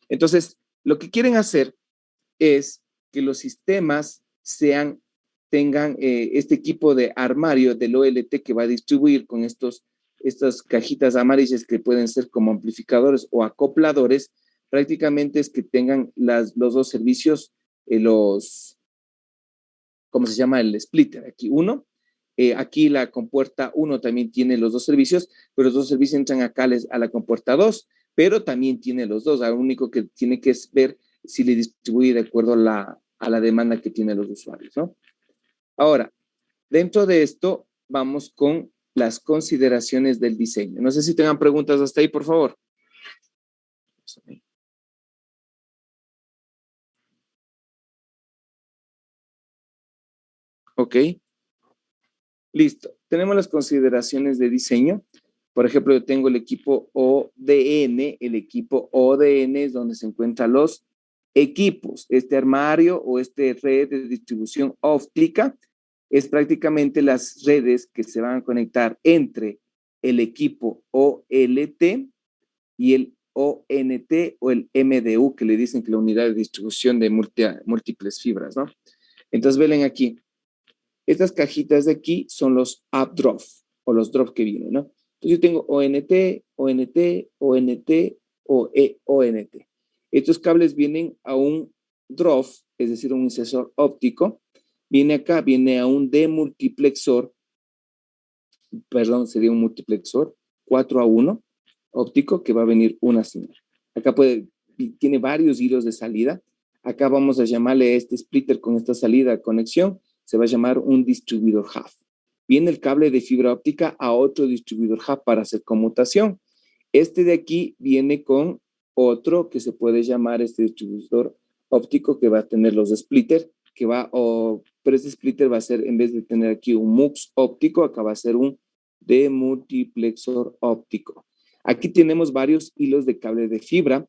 Entonces, lo que quieren hacer es que los sistemas tengan este equipo de armario del OLT que va a distribuir con estas cajitas amarillas que pueden ser como amplificadores o acopladores. Prácticamente es que tengan los dos servicios, ¿cómo se llama? El splitter. Aquí uno. Aquí la compuerta 1 también tiene los dos servicios, pero los dos servicios entran acá a la compuerta 2, pero también tiene los dos. Lo único que tiene que es ver si le distribuye de acuerdo a la demanda que tienen los usuarios, ¿no? Ahora, dentro de esto, vamos con las consideraciones del diseño. No sé si tengan preguntas hasta ahí, por favor. Ok. Listo. Tenemos las consideraciones de diseño. Por ejemplo, yo tengo el equipo ODN. El equipo ODN es donde se encuentran los equipos. Este armario o esta red de distribución óptica es prácticamente las redes que se van a conectar entre el equipo OLT y el ONT o el MDU, que le dicen que la unidad de distribución de múltiples fibras, ¿no? Entonces, ven aquí. Estas cajitas de aquí son los up drop o los drop que vienen, ¿no? Entonces yo tengo ONT, ONT, ONT o EONT. Estos cables vienen a un drop, es decir, un insertor óptico. Viene acá, viene a un demultiplexor, perdón, sería un multiplexor 4-a-1 óptico que va a venir una señal. Acá tiene varios hilos de salida. Acá vamos a llamarle a este splitter con esta salida conexión. Se va a llamar un distribuidor hub. Viene el cable de fibra óptica a otro distribuidor hub para hacer conmutación. Este de aquí viene con otro que se puede llamar este distribuidor óptico que va a tener los splitters, pero este splitter va a ser, en vez de tener aquí un MUX óptico, acá va a ser un demultiplexor óptico. Aquí tenemos varios hilos de cable de fibra.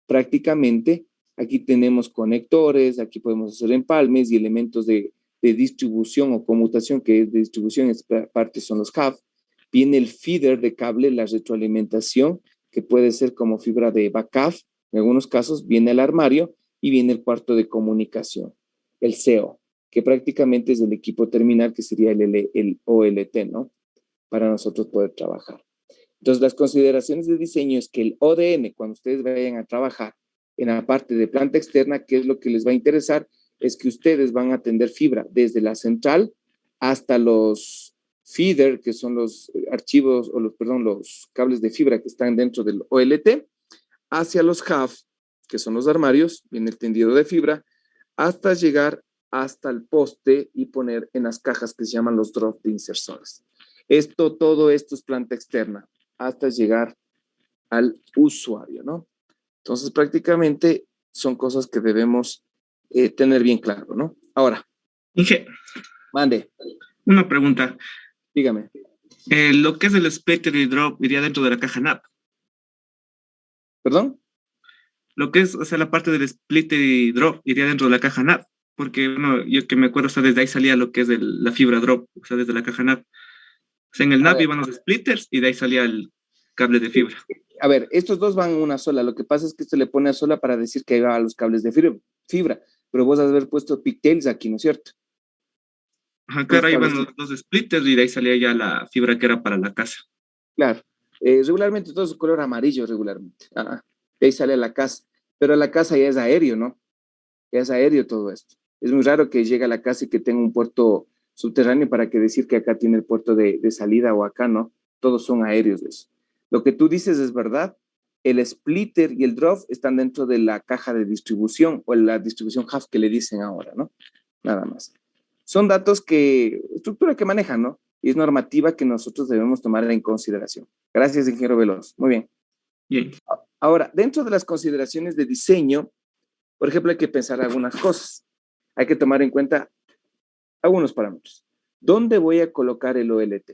Prácticamente, aquí tenemos conectores, aquí podemos hacer empalmes y elementos de distribución o conmutación, que es de distribución, esta parte son los hubs. Viene el feeder de cable, la retroalimentación, que puede ser como fibra de backup. En algunos casos viene el armario y viene el cuarto de comunicación, el CO, que prácticamente es el equipo terminal, que sería el OLT, ¿no? Para nosotros poder trabajar. Entonces, las consideraciones de diseño es que el ODN, cuando ustedes vayan a trabajar en la parte de planta externa, ¿qué es lo que les va a interesar? Es que ustedes van a tender fibra desde la central hasta los feeder, que son los archivos, los cables de fibra que están dentro del OLT, hacia los hubs, que son los armarios, viene el tendido de fibra, hasta llegar hasta el poste y poner en las cajas que se llaman los drop de insersores. Todo esto es planta externa, hasta llegar al usuario, ¿no? Entonces, prácticamente son cosas que debemos tener bien claro, ¿no? Ahora. Inge, mande. Una pregunta. Dígame. Lo que es el splitter y drop iría dentro de la caja NAP. ¿Perdón? Lo que es, o sea, la parte del splitter y drop iría dentro de la caja NAP. Porque, bueno, yo que me acuerdo, o sea, desde ahí salía lo que es la fibra drop, o sea, desde la caja NAP. O sea, en el NAP iban los splitters y de ahí salía el cable de fibra. A ver, estos dos van una sola. Lo que pasa es que esto le pone a sola para decir que ahí va a los cables de fibra. Pero vos has de haber puesto pigtails aquí, ¿no es cierto? Ajá, claro, ahí van los splitters y de ahí salía ya la fibra que era para la casa. Claro. Regularmente todo es color amarillo, regularmente. De ahí sale a la casa. Pero a la casa ya es aéreo, ¿no? Ya es aéreo todo esto. Es muy raro que llegue a la casa y que tenga un puerto subterráneo para que decir que acá tiene el puerto de salida o acá, ¿no? Todos son aéreos de eso. Lo que tú dices es verdad. El splitter y el drop están dentro de la caja de distribución o la distribución hub que le dicen ahora, ¿no? Nada más. Son datos estructura que manejan, ¿no? Y es normativa que nosotros debemos tomar en consideración. Gracias, ingeniero Veloz. Muy bien. Bien. Ahora, dentro de las consideraciones de diseño, por ejemplo, hay que pensar algunas cosas. Hay que tomar en cuenta algunos parámetros. ¿Dónde voy a colocar el OLT?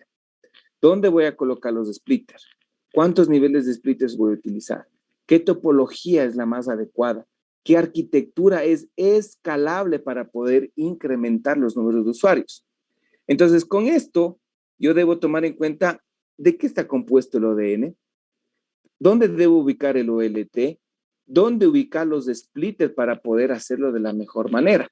¿Dónde voy a colocar los splitters? ¿Cuántos niveles de splitters voy a utilizar? ¿Qué topología es la más adecuada? ¿Qué arquitectura es escalable para poder incrementar los números de usuarios? Entonces, con esto, yo debo tomar en cuenta de qué está compuesto el ODN, dónde debo ubicar el OLT, dónde ubicar los splitters para poder hacerlo de la mejor manera.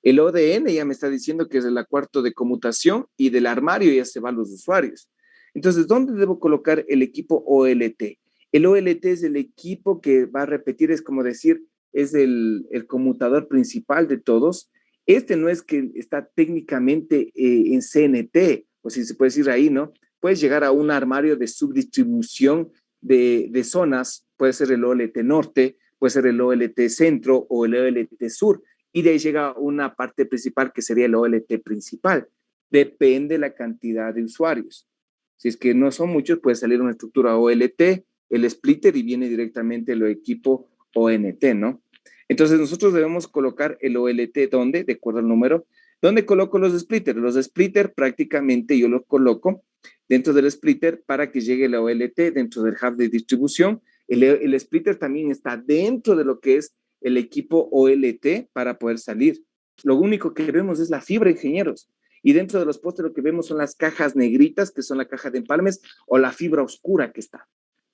El ODN ya me está diciendo que es el cuarto de conmutación y del armario ya se van los usuarios. Entonces, ¿dónde debo colocar el equipo OLT? El OLT es el equipo que va a repetir, es como decir, es el conmutador principal de todos. Este no es que está técnicamente en CNT, o si se puede decir ahí, ¿no? Puedes llegar a un armario de subdistribución de zonas, puede ser el OLT norte, puede ser el OLT centro o el OLT sur, y de ahí llega una parte principal que sería el OLT principal. Depende la cantidad de usuarios. Si es que no son muchos, puede salir una estructura OLT, el splitter y viene directamente el equipo ONT, ¿no? Entonces nosotros debemos colocar el OLT, ¿dónde? De acuerdo al número. ¿Dónde coloco los splitters? Los splitters prácticamente yo los coloco dentro del splitter para que llegue la OLT dentro del hub de distribución. El splitter también está dentro de lo que es el equipo OLT para poder salir. Lo único que vemos es la fibra, ingenieros. Y dentro de los postes lo que vemos son las cajas negritas, que son la caja de empalmes, o la fibra oscura que está.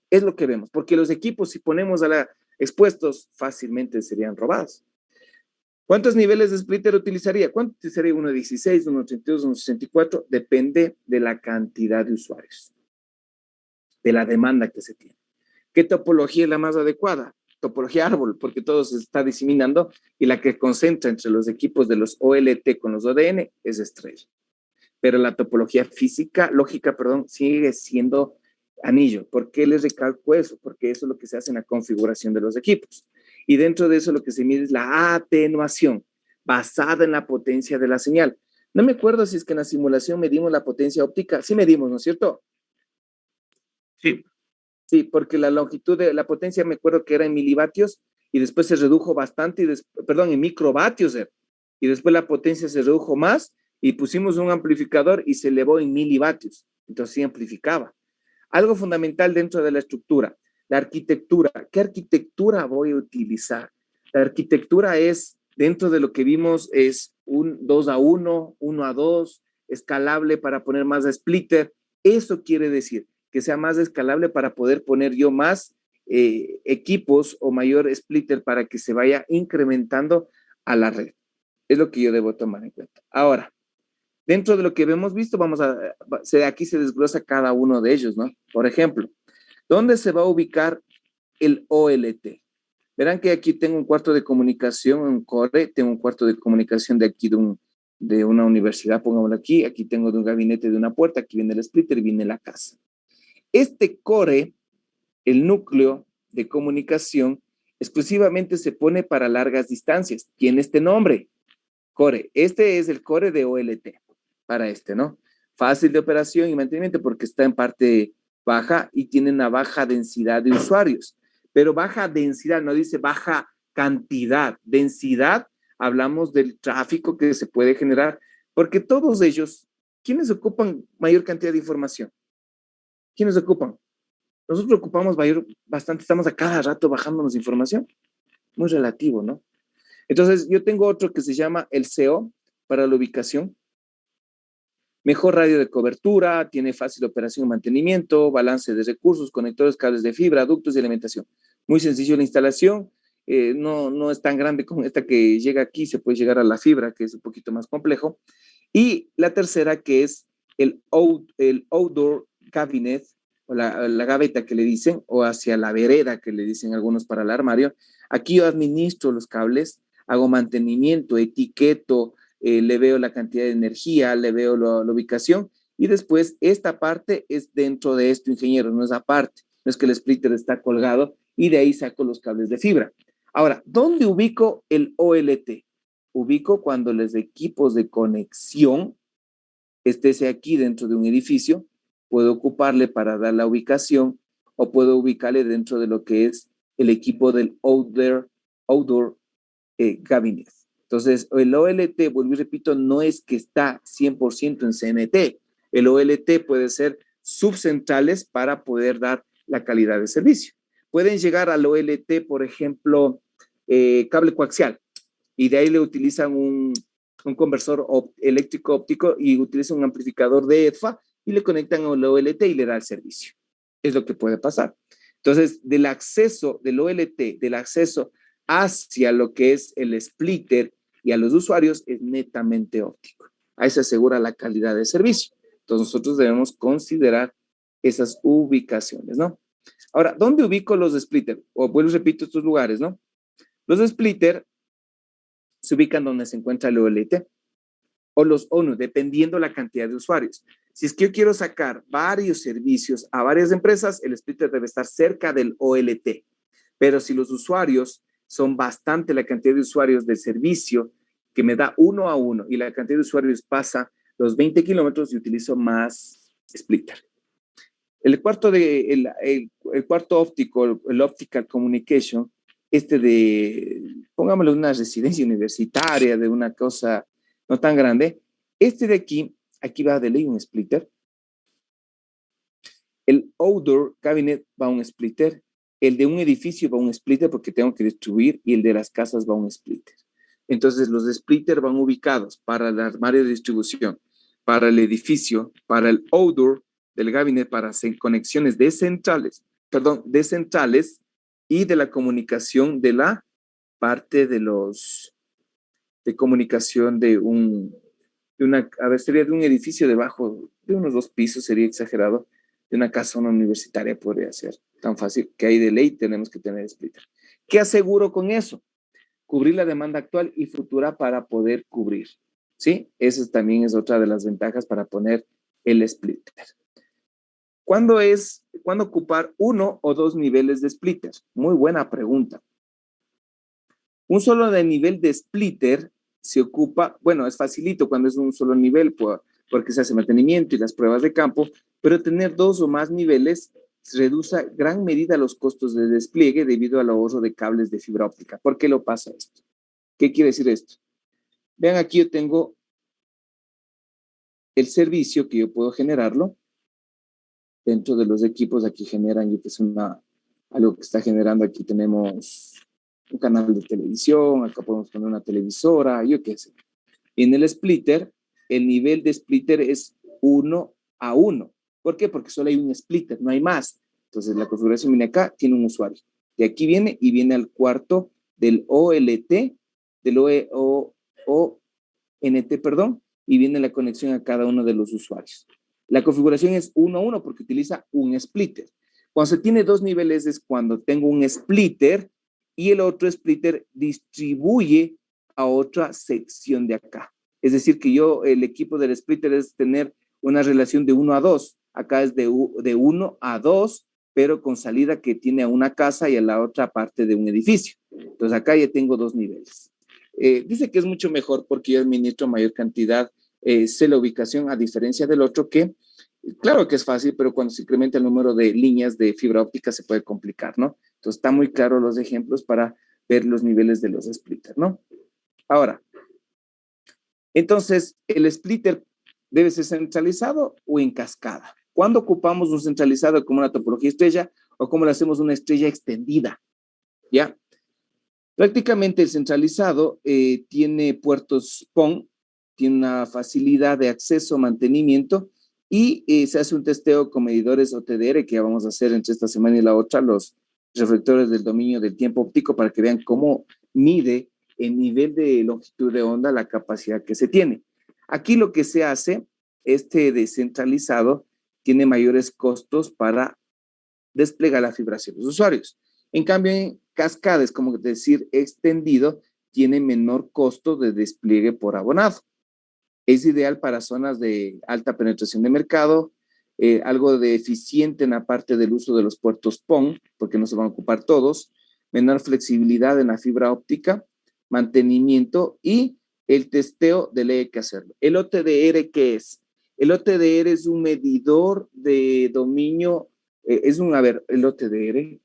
Es lo que vemos, porque los equipos, si ponemos expuestos, fácilmente serían robados. ¿Cuántos niveles de splitter utilizaría? ¿Cuánto utilizaría? Uno de 16, uno de 32, uno de 64. Depende de la cantidad de usuarios, de la demanda que se tiene. ¿Qué topología es la más adecuada? Topología árbol, porque todo se está diseminando y la que concentra entre los equipos de los OLT con los ODN es estrella. Pero la topología lógica, sigue siendo anillo. ¿Por qué les recalco eso? Porque eso es lo que se hace en la configuración de los equipos. Y dentro de eso lo que se mide es la atenuación, basada en la potencia de la señal. No me acuerdo si es que en la simulación medimos la potencia óptica. Sí medimos, ¿no es cierto? Sí. Sí, porque la longitud de la potencia me acuerdo que era en milivatios y después se redujo bastante, en microvatios, y después la potencia se redujo más y pusimos un amplificador y se elevó en milivatios. Entonces sí amplificaba. Algo fundamental dentro de la estructura, la arquitectura. ¿Qué arquitectura voy a utilizar? La arquitectura es, dentro de lo que vimos, es un 2-1, 1-2, escalable para poner más splitter. Eso quiere decir que sea más escalable para poder poner yo más equipos o mayor splitter para que se vaya incrementando a la red. Es lo que yo debo tomar en cuenta. Ahora, dentro de lo que hemos visto, aquí se desglosa cada uno de ellos, ¿no? Por ejemplo, ¿dónde se va a ubicar el OLT? Verán que aquí tengo un cuarto de comunicación, un core, tengo un cuarto de comunicación de aquí de una universidad, pongámoslo aquí tengo de un gabinete de una puerta, aquí viene el splitter y viene la casa. Este core, el núcleo de comunicación, exclusivamente se pone para largas distancias. Tiene este nombre, core. Este es el core de OLT, para ¿no? Fácil de operación y mantenimiento porque está en parte baja y tiene una baja densidad de usuarios. Pero baja densidad, no dice baja cantidad. Densidad, hablamos del tráfico que se puede generar, porque todos ellos, ¿quiénes ocupan mayor cantidad de información? ¿Quiénes ocupan? Nosotros ocupamos bastante, estamos a cada rato bajándonos información. Muy relativo, ¿no? Entonces, yo tengo otro que se llama el CO para la ubicación. Mejor radio de cobertura, tiene fácil operación y mantenimiento, balance de recursos, conectores, cables de fibra, ductos y alimentación. Muy sencillo la instalación, no es tan grande como esta que llega aquí, se puede llegar a la fibra, que es un poquito más complejo. Y la tercera, que es el outdoor cabinet, o la gaveta que le dicen, o hacia la vereda que le dicen algunos para el armario. Aquí yo administro los cables, hago mantenimiento, etiqueto, le veo la cantidad de energía, le veo la ubicación, y después esta parte es dentro de esto, ingeniero, no es aparte, no es que el splitter está colgado y de ahí saco los cables de fibra. Ahora, ¿dónde ubico el OLT? Ubico cuando los equipos de conexión esté aquí dentro de un edificio, puedo ocuparle para dar la ubicación o puedo ubicarle dentro de lo que es el equipo del outdoor cabinet. Entonces, el OLT, vuelvo y repito, no es que está 100% en CNT. El OLT puede ser subcentrales para poder dar la calidad de servicio. Pueden llegar al OLT, por ejemplo, cable coaxial y de ahí le utilizan un conversor eléctrico óptico y utilizan un amplificador de EDFA y le conectan al OLT y le da el servicio. Es lo que puede pasar. Entonces, del acceso del OLT, del acceso hacia lo que es el splitter y a los usuarios es netamente óptico. Ahí se asegura la calidad de servicio. Entonces, nosotros debemos considerar esas ubicaciones, ¿no? Ahora, ¿dónde ubico los splitter? O vuelvo y repito estos lugares, ¿no? Los splitter se ubican donde se encuentra el OLT o los ONU, dependiendo la cantidad de usuarios. Si es que yo quiero sacar varios servicios a varias empresas, el splitter debe estar cerca del OLT. Pero si los usuarios son bastante la cantidad de usuarios del servicio que me da 1 a 1 y la cantidad de usuarios pasa los 20 kilómetros y utilizo más splitter. El cuarto óptico, el optical communication, pongámoslo una residencia universitaria, de una cosa no tan grande, de aquí va de ley un splitter. El outdoor cabinet va a un splitter. El de un edificio va a un splitter porque tengo que distribuir y el de las casas va a un splitter. Entonces, los splitters van ubicados para el armario de distribución, para el edificio, para el outdoor del gabinete, para hacer conexiones descentrales y de la comunicación de la parte de comunicación sería de un edificio debajo, de unos 2 pisos, sería exagerado, de una casona universitaria podría ser tan fácil, que ahí de ley tenemos que tener splitter. ¿Qué aseguro con eso? Cubrir la demanda actual y futura para poder cubrir, ¿sí? Esa también es otra de las ventajas para poner el splitter. ¿Cuándo ocupar 1 o 2 niveles de splitter? Muy buena pregunta. Un solo de nivel de splitter se ocupa, bueno, es facilito cuando es un solo nivel porque se hace mantenimiento y las pruebas de campo, pero tener 2 o más niveles reduce gran medida los costos de despliegue debido al ahorro de cables de fibra óptica. ¿Por qué lo pasa esto? ¿Qué quiere decir esto? Vean, aquí yo tengo el servicio que yo puedo generarlo dentro de los equipos. Aquí generan, que es algo que está generando. Aquí tenemos un canal de televisión, acá podemos poner una televisora, yo qué sé. En el splitter, el nivel de splitter es 1 a 1. ¿Por qué? Porque solo hay un splitter, no hay más. Entonces, la configuración viene acá, tiene un usuario. De aquí viene y viene al cuarto del OLT, del ONT, perdón, y viene la conexión a cada uno de los usuarios. La configuración es 1 a 1 porque utiliza un splitter. Cuando se tiene 2 niveles es cuando tengo un splitter y el otro splitter distribuye a otra sección de acá. Es decir, que el equipo del splitter es tener una relación de 1 a 2. Acá es de 1 a 2, pero con salida que tiene a una casa y a la otra parte de un edificio. Entonces, acá ya tengo 2 niveles. Dice que es mucho mejor porque yo administro mayor cantidad, sé la ubicación, a diferencia del otro que, claro que es fácil, pero cuando se incrementa el número de líneas de fibra óptica se puede complicar, ¿no? Entonces, está muy claro los ejemplos para ver los niveles de los splitters, ¿no? Ahora, entonces, ¿el splitter debe ser centralizado o en cascada? ¿Cuándo ocupamos un centralizado como una topología estrella o cómo le hacemos una estrella extendida? ¿Ya? Prácticamente el centralizado tiene puertos PON, tiene una facilidad de acceso, mantenimiento y se hace un testeo con medidores OTDR que ya vamos a hacer entre esta semana y la otra, los reflectores del dominio del tiempo óptico, para que vean cómo mide el nivel de longitud de onda, la capacidad que se tiene. Aquí lo que se hace, descentralizado tiene mayores costos para desplegar la fibra hacia los usuarios. En cambio, en cascada, es como decir extendido, tiene menor costo de despliegue por abonado. Es ideal para zonas de alta penetración de mercado, algo de eficiente en la parte del uso de los puertos PON, porque no se van a ocupar todos, menor flexibilidad en la fibra óptica, mantenimiento y el testeo de ley hay que hacerlo. ¿El OTDR qué es? El OTDR es un medidor de dominio, el OTDR.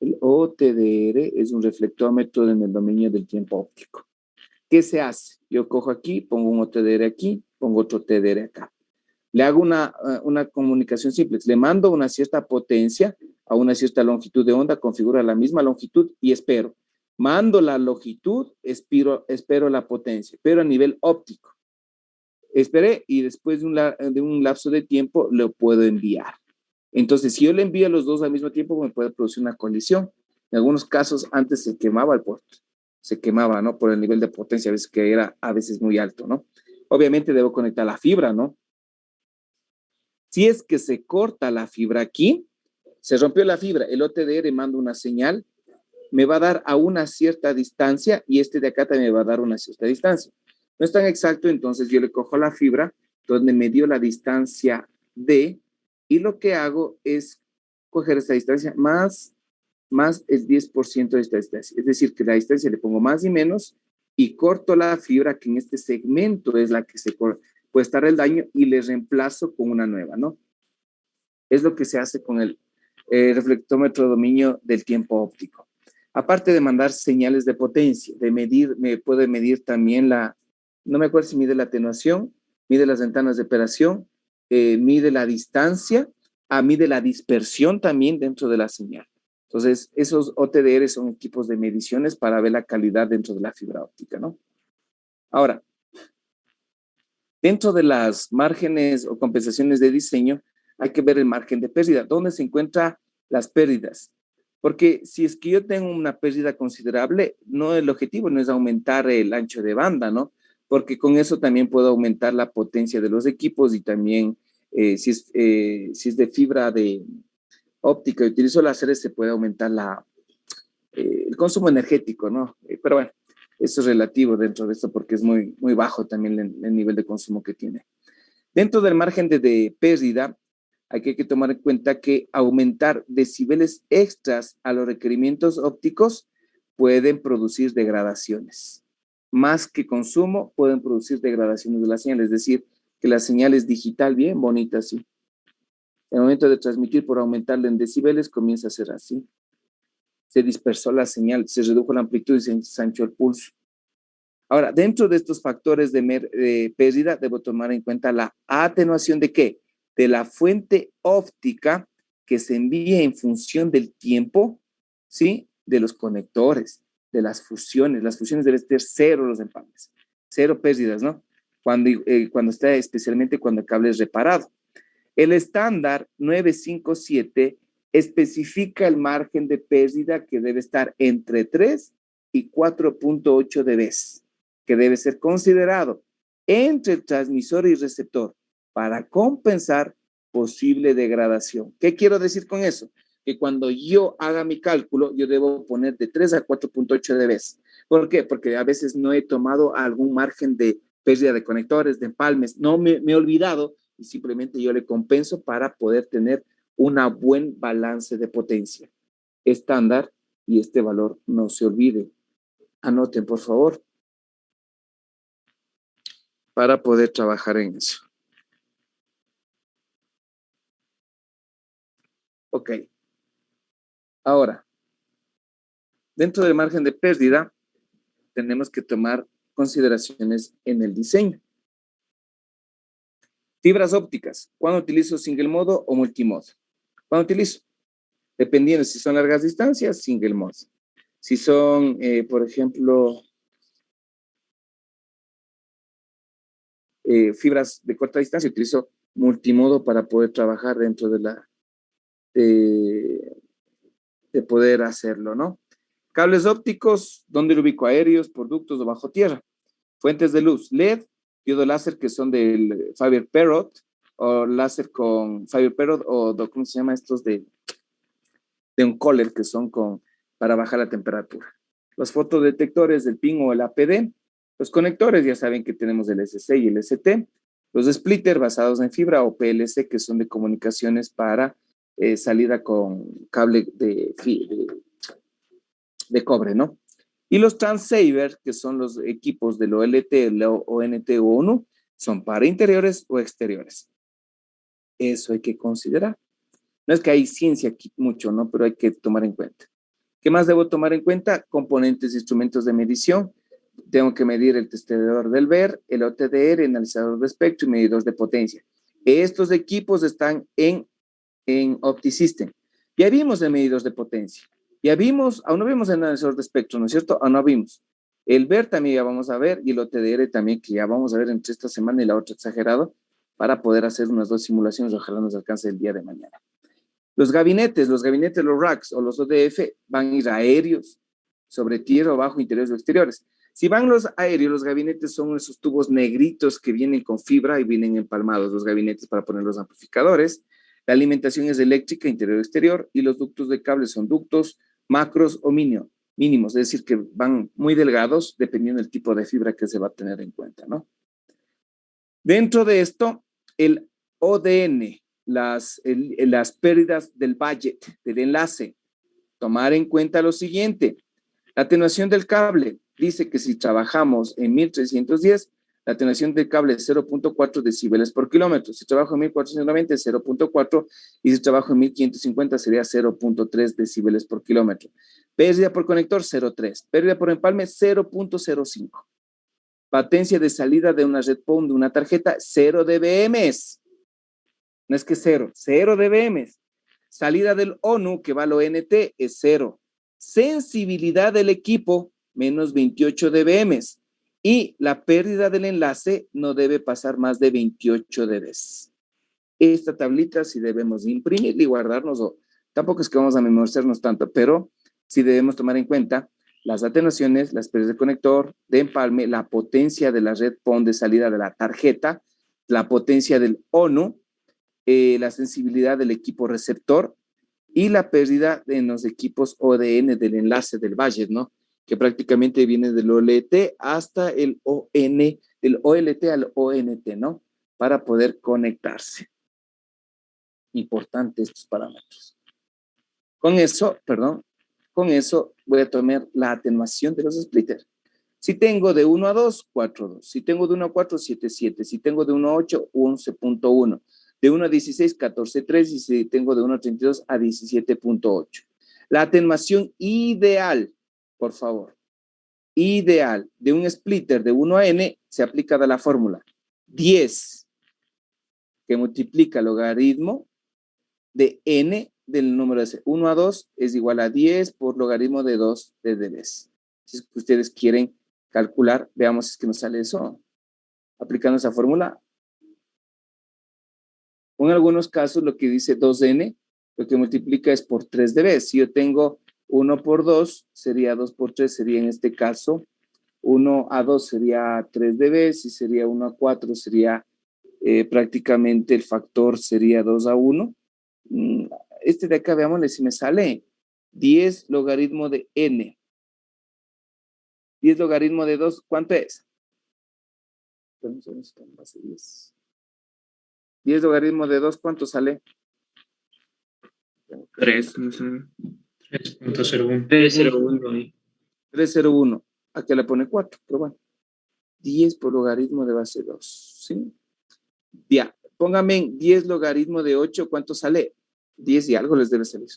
El OTDR es un reflectómetro en el dominio del tiempo óptico. ¿Qué se hace? Yo cojo aquí, pongo un OTDR aquí, pongo otro OTDR acá. Le hago una comunicación simple. Le mando una cierta potencia a una cierta longitud de onda, configura la misma longitud y espero. Mando la longitud, espero la potencia, pero a nivel óptico. Esperé y después de un lapso de tiempo lo puedo enviar. Entonces, si yo le envío a los dos al mismo tiempo, me puede producir una colisión. En algunos casos, antes se quemaba el puerto. Se quemaba, ¿no? Por el nivel de potencia, a veces que era a veces muy alto, ¿no? Obviamente debo conectar la fibra, ¿no? Si es que se corta la fibra aquí, se rompió la fibra, el OTDR manda una señal, me va a dar a una cierta distancia y este de acá también me va a dar una cierta distancia. No es tan exacto, entonces yo le cojo la fibra donde me dio la distancia D y lo que hago es coger esta distancia más el 10% de esta distancia. Es decir, que la distancia le pongo más y menos y corto la fibra que en este segmento es la que se puede estar el daño y le reemplazo con una nueva, ¿no? Es lo que se hace con el reflectómetro de dominio del tiempo óptico. Aparte de mandar señales de potencia, de medir, me puede medir también no me acuerdo si mide la atenuación, mide las ventanas de operación, mide la distancia, mide la dispersión también dentro de la señal. Entonces, esos OTDR son equipos de mediciones para ver la calidad dentro de la fibra óptica, ¿no? Ahora, dentro de las márgenes o compensaciones de diseño, hay que ver el margen de pérdida. ¿Dónde se encuentran las pérdidas? Porque si es que yo tengo una pérdida considerable, no, el objetivo no es aumentar el ancho de banda, ¿no? Porque con eso también puedo aumentar la potencia de los equipos y también si es de fibra de óptica y utilizo láseres, se puede aumentar el consumo energético, ¿no? Pero bueno, eso es relativo dentro de esto porque es muy, muy bajo también el nivel de consumo que tiene. Dentro del margen de pérdida, hay que tomar en cuenta que aumentar decibeles extras a los requerimientos ópticos pueden producir degradaciones. Más que consumo, pueden producir degradaciones de la señal, es decir, que la señal es digital, bien bonita, sí. En el momento de transmitir por aumentarle en decibeles, comienza a ser así. Se dispersó la señal, se redujo la amplitud y se ensanchó el pulso. Ahora, dentro de estos factores de pérdida, debo tomar en cuenta la atenuación de ¿qué? De la fuente óptica que se envía en función del tiempo, ¿sí? De los conectores, de las fusiones. Las fusiones deben ser cero los empalmes. Cero pérdidas, ¿no? Cuando está, especialmente cuando el cable es reparado. El estándar 957 especifica el margen de pérdida que debe estar entre 3 y 4.8 dB, que debe ser considerado entre el transmisor y receptor para compensar posible degradación. ¿Qué quiero decir con eso? Que cuando yo haga mi cálculo, yo debo poner de 3 a 4.8 dB. ¿Por qué? Porque a veces no he tomado algún margen de pérdida de conectores, de empalmes, no me he olvidado y simplemente yo le compenso para poder tener un buen balance de potencia. Estándar, y este valor no se olvide. Anoten, por favor, para poder trabajar en eso. Ok. Ahora, dentro del margen de pérdida, tenemos que tomar consideraciones en el diseño. Fibras ópticas. ¿Cuándo utilizo single modo o multimodo? ¿Cuándo utilizo? Dependiendo si son largas distancias, single mode. Si son, por ejemplo, fibras de corta distancia, utilizo multimodo para poder trabajar dentro de poder hacerlo, ¿no? Cables ópticos, ¿dónde lo ubico? Aéreos, por ductos o bajo tierra. Fuentes de luz, LED, diodo láser que son del Fiber Parrot, o láser con Fiber Parrot, o ¿cómo se llama estos de un collar que son para bajar la temperatura? Los fotodetectores del PIN o el APD, los conectores, ya saben que tenemos el SC y el ST, los splitter basados en fibra o PLC que son de comunicaciones para salida con cable de cobre, ¿no? Y los transceiver, que son los equipos del OLT, ONT o ONU, son para interiores o exteriores. Eso hay que considerar. No es que hay ciencia aquí mucho, ¿no? Pero hay que tomar en cuenta. ¿Qué más debo tomar en cuenta? Componentes, instrumentos de medición. Tengo que medir el testador del VER, el OTDR, analizador de espectro y medidor de potencia. Estos equipos están en OptiSystem. Ya vimos el medidor de potencia. Ya vimos, aún no vimos el analizador de espectro, ¿no es cierto? Aún no vimos. El VER también ya vamos a ver y el OTDR también, que ya vamos a ver entre esta semana y la otra exagerado, para poder hacer unas 2 simulaciones, ojalá nos alcance el día de mañana. Los gabinetes, los racks o los ODF van a ir aéreos, sobre tierra o bajo, interiores o exteriores. Si van los aéreos, los gabinetes son esos tubos negritos que vienen con fibra y vienen empalmados, los gabinetes para poner los amplificadores. La alimentación es eléctrica, interior o exterior, y los ductos de cable son ductos, macros o mínimos, es decir, que van muy delgados dependiendo del tipo de fibra que se va a tener en cuenta, ¿no? Dentro de esto, el ODN, las pérdidas del budget, del enlace, tomar en cuenta lo siguiente. La atenuación del cable dice que si trabajamos en 1310, la atenuación del cable es 0.4 decibeles por kilómetro. Si trabajo en 1490 es 0.4 y si trabajo en 1550 sería 0.3 decibeles por kilómetro. Pérdida por conector 0.3. Pérdida por empalme 0.05. Potencia de salida de una red PON de una tarjeta 0 dBm. No es que 0 dBm. Salida del ONU que va al ONT es 0. Sensibilidad del equipo menos 28 dBm. Y la pérdida del enlace no debe pasar más de 28 dB. Esta tablita sí debemos imprimirla y guardarnos, o tampoco es que vamos a memorizarnos tanto, pero sí debemos tomar en cuenta las atenuaciones, las pérdidas de conector, de empalme, la potencia de la red PON de salida de la tarjeta, la potencia del ONU, la sensibilidad del equipo receptor y la pérdida en los equipos ODN del enlace del budget, ¿no? Que prácticamente viene del OLT hasta el ON, del OLT al ONT, ¿no? Para poder conectarse. Importante estos parámetros. Con eso voy a tomar la atenuación de los splitters. Si tengo de 1 a 2, 4.2. Si tengo de 1 a 4, 7.7. Si tengo de 1 a 8, 11.1. De 1 a 16, 14.3. Y si tengo de 1 a 32, a 17.8. La atenuación ideal, por favor, ideal de un splitter de 1 a n se aplica de la fórmula 10 que multiplica el logaritmo de n del número de 1 a 2 es igual a 10 por logaritmo de 2 de dB. Si es que ustedes quieren calcular, veamos si es que nos sale eso. Aplicando esa fórmula. O en algunos casos lo que dice 2n, lo que multiplica es por 3 dB. Si yo tengo 1 por 2, sería 2 por 3, sería en este caso 1 a 2 sería 3 dB, si sería 1 a 4 sería prácticamente el factor sería 2 a 1. Este de acá, veámosle si me sale 10 logaritmo de n. 10 logaritmo de 2, ¿cuánto es? 10 logaritmo de 2, ¿cuánto sale? 3, no sé. 3.01. 301. 301. Aquí le pone 4, pero bueno. 10 por logaritmo de base 2, ¿sí? Ya, póngame en 10 logaritmo de 8, ¿cuánto sale? 10 y algo les debe salir.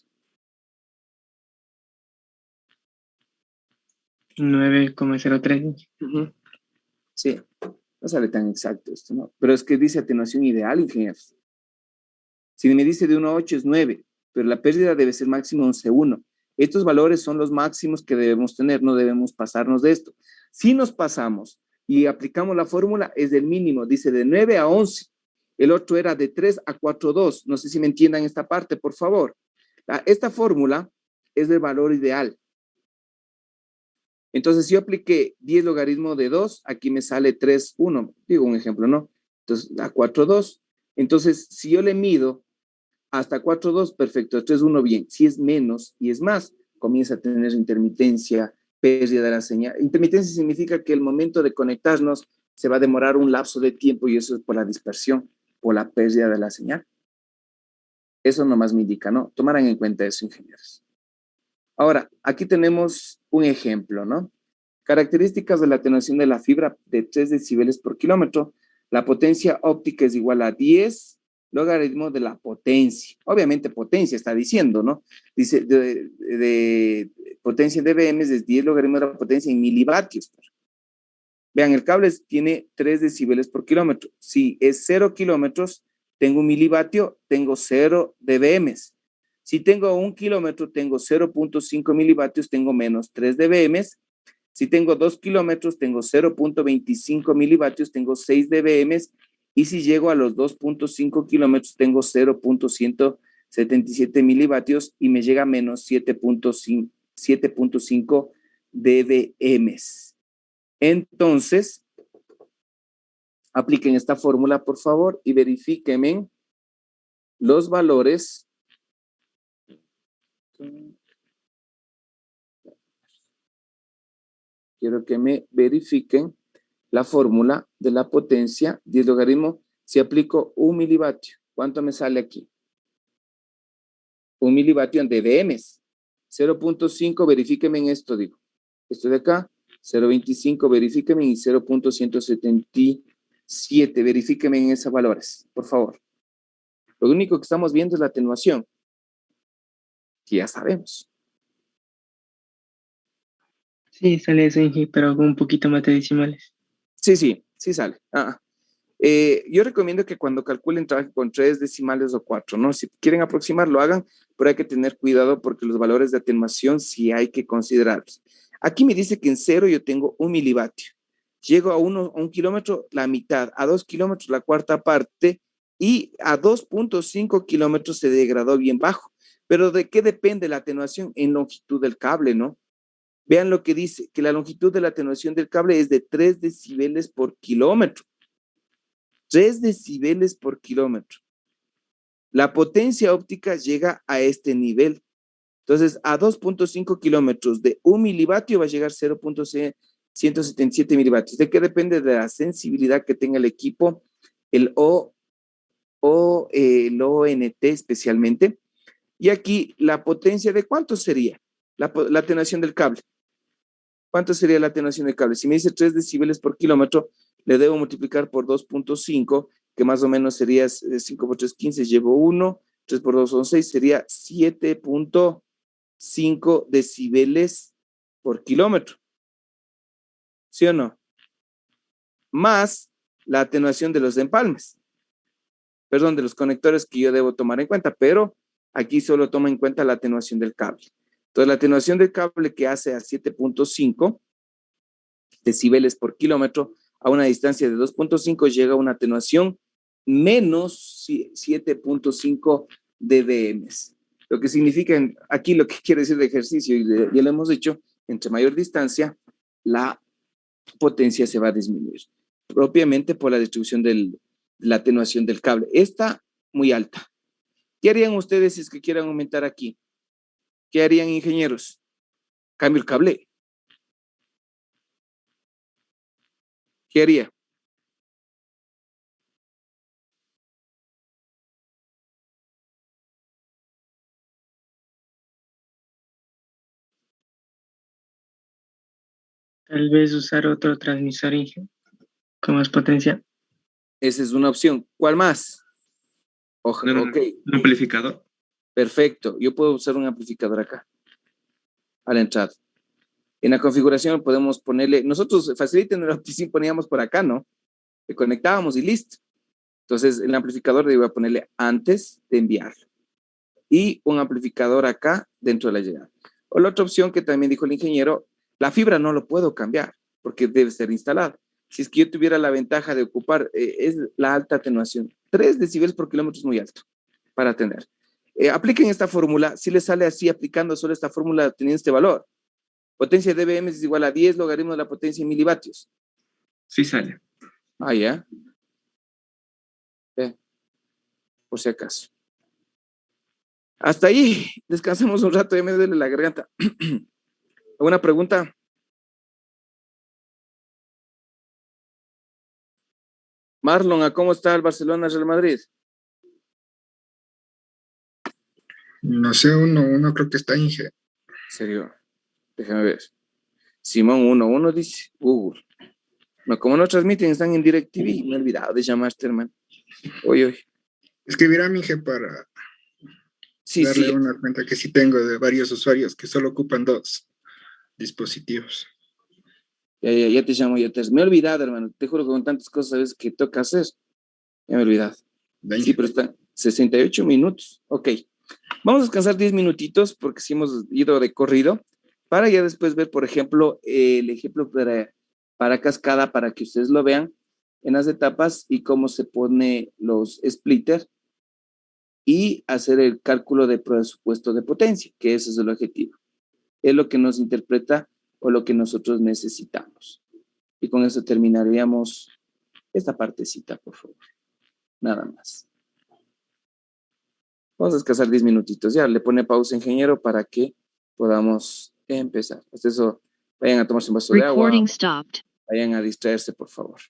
9,03. Sí, no sale tan exacto esto, ¿no? Pero es que dice atenuación ideal, ingenieros. Si me dice de 1 a 8 es 9, pero la pérdida debe ser máximo 11.1. Estos valores son los máximos que debemos tener, no debemos pasarnos de esto. Si nos pasamos y aplicamos la fórmula, es del mínimo, dice de 9 a 11. El otro era de 3 a 4.2. No sé si me entiendan esta parte, por favor. Esta fórmula es del valor ideal. Entonces, si yo apliqué 10 logaritmo de 2, aquí me sale 3.1. Digo un ejemplo, ¿no? Entonces, a 4.2. Entonces, si yo le mido hasta 4.2, perfecto, 3.1 bien. Si es menos y es más, comienza a tener intermitencia, pérdida de la señal. Intermitencia significa que el momento de conectarnos se va a demorar un lapso de tiempo y eso es por la dispersión, por la pérdida de la señal. Eso nomás me indica, ¿no? Tomarán en cuenta eso, ingenieros. Ahora, aquí tenemos un ejemplo, ¿no? Características de la atenuación de la fibra de 3 decibeles por kilómetro. La potencia óptica es igual a 10 logaritmo de la potencia. Obviamente potencia está diciendo, ¿no? Dice de potencia en dBm es 10 logaritmo de la potencia en milivatios. Vean, el cable tiene 3 decibeles por kilómetro. Si es 0 kilómetros, tengo un milivatio, tengo 0 dBm. Si tengo 1 kilómetro, tengo 0.5 milivatios, tengo menos 3 dBm. Si tengo 2 kilómetros, tengo 0.25 milivatios, tengo 6 dBm. Y si llego a los 2.5 kilómetros, tengo 0.177 milivatios y me llega a menos 7.5 dBm. Entonces, apliquen esta fórmula, por favor, y verifíquenme los valores. Quiero que me verifiquen la fórmula de la potencia 10 logaritmo. Si aplico 1 milivatio, ¿cuánto me sale aquí? 1 milivatio en dBm. 0.5, verifíquenme en esto, digo. Esto de acá, 0.25, verifíquenme, y 0.177, verifíquenme en esos valores, por favor. Lo único que estamos viendo es la atenuación, que ya sabemos. Sí, sale eso, Inge, pero con un poquito más de decimales. Sí sale. Yo recomiendo que cuando calculen trabajen con 3 decimales o 4, ¿no? Si quieren aproximar, lo hagan, pero hay que tener cuidado porque los valores de atenuación sí hay que considerarlos. Aquí me dice que en 0 yo tengo 1 milivatio. Llego a 1 kilómetro, la mitad. A 2 kilómetros, la cuarta parte. Y a 2.5 kilómetros se degradó bien bajo. Pero ¿de qué depende la atenuación? En longitud del cable, ¿no? Vean lo que dice, que la longitud de la atenuación del cable es de 3 decibeles por kilómetro. 3 decibeles por kilómetro. La potencia óptica llega a este nivel. Entonces, a 2.5 kilómetros de 1 milivatio va a llegar 0.177 milivatios. ¿De qué depende? De la sensibilidad que tenga el equipo, el el ONT especialmente. Y aquí, la potencia de ¿cuánto sería? La atenuación del cable. ¿Cuánto sería la atenuación del cable? Si me dice 3 decibeles por kilómetro, le debo multiplicar por 2.5, que más o menos sería 5 por 3, 15, llevo 1, 3 por 2 son 6, sería 7.5 decibeles por kilómetro. ¿Sí o no? Más la atenuación de los empalmes. Perdón, de los conectores que yo debo tomar en cuenta, pero aquí solo toma en cuenta la atenuación del cable. Entonces, la atenuación del cable que hace a 7.5 decibeles por kilómetro a una distancia de 2.5 llega a una atenuación menos 7.5 dBm. Lo que significa, aquí lo que quiere decir el ejercicio, y ya lo hemos dicho, entre mayor distancia, la potencia se va a disminuir, propiamente por la distribución de la atenuación del cable. Está muy alta. ¿Qué harían ustedes si es que quieran aumentar aquí? ¿Qué harían, ingenieros? Cambio el cable. ¿Qué haría? Tal vez usar otro transmisor, Inge, con más potencia. Esa es una opción. ¿Cuál más? Ok, Un amplificador. perfecto. Yo puedo usar un amplificador acá, a la entrada. En la configuración podemos ponerle, nosotros faciliten el OptiSync poníamos por acá, ¿no? Le conectábamos y listo. Entonces, el amplificador le iba a ponerle antes de enviarlo. Y un amplificador acá dentro de la llegada. O la otra opción que también dijo el ingeniero, la fibra no lo puedo cambiar porque debe ser instalada. Si es que yo tuviera la ventaja de ocupar, es la alta atenuación. 3 decibeles por kilómetro es muy alto para tener. Apliquen esta fórmula. Si les sale así, aplicando solo esta fórmula, teniendo este valor. Potencia de dBm es igual a 10 logaritmo de la potencia en milivatios. Sí sale. Ah, ya. Por si acaso. Hasta ahí. Descansemos un rato, ya me duele la garganta. ¿Alguna pregunta? Marlon, ¿a cómo está el Barcelona Real Madrid? No sé, uno creo que está Inge. ¿En serio? Déjame ver. Simón 1-1 dice Google. No, como no transmiten, están en DirecTV. Me he olvidado de llamarte, hermano. Oye. Escribirá mi Inge para Sí, darle sí. una cuenta que sí tengo de varios usuarios que solo ocupan 2 dispositivos. Ya te llamo, me he olvidado, hermano. Te juro que con tantas cosas ¿sabes? Que toca hacer. Ya me he olvidado. Sí, pero están 68 minutos. Ok. Vamos a descansar 10 minutitos porque sí hemos ido de corrido para ya después ver, por ejemplo, el ejemplo para cascada para que ustedes lo vean en las etapas y cómo se pone los splitters y hacer el cálculo de presupuesto de potencia, que ese es el objetivo. Es lo que nos interpreta o lo que nosotros necesitamos. Y con eso terminaríamos esta partecita, por favor. Nada más. Vamos a descansar 10 minutitos. Ya, le pone pausa, ingeniero, para que podamos empezar. Hasta eso, vayan a tomarse un vaso de agua. Recording stopped. Vayan a distraerse, por favor.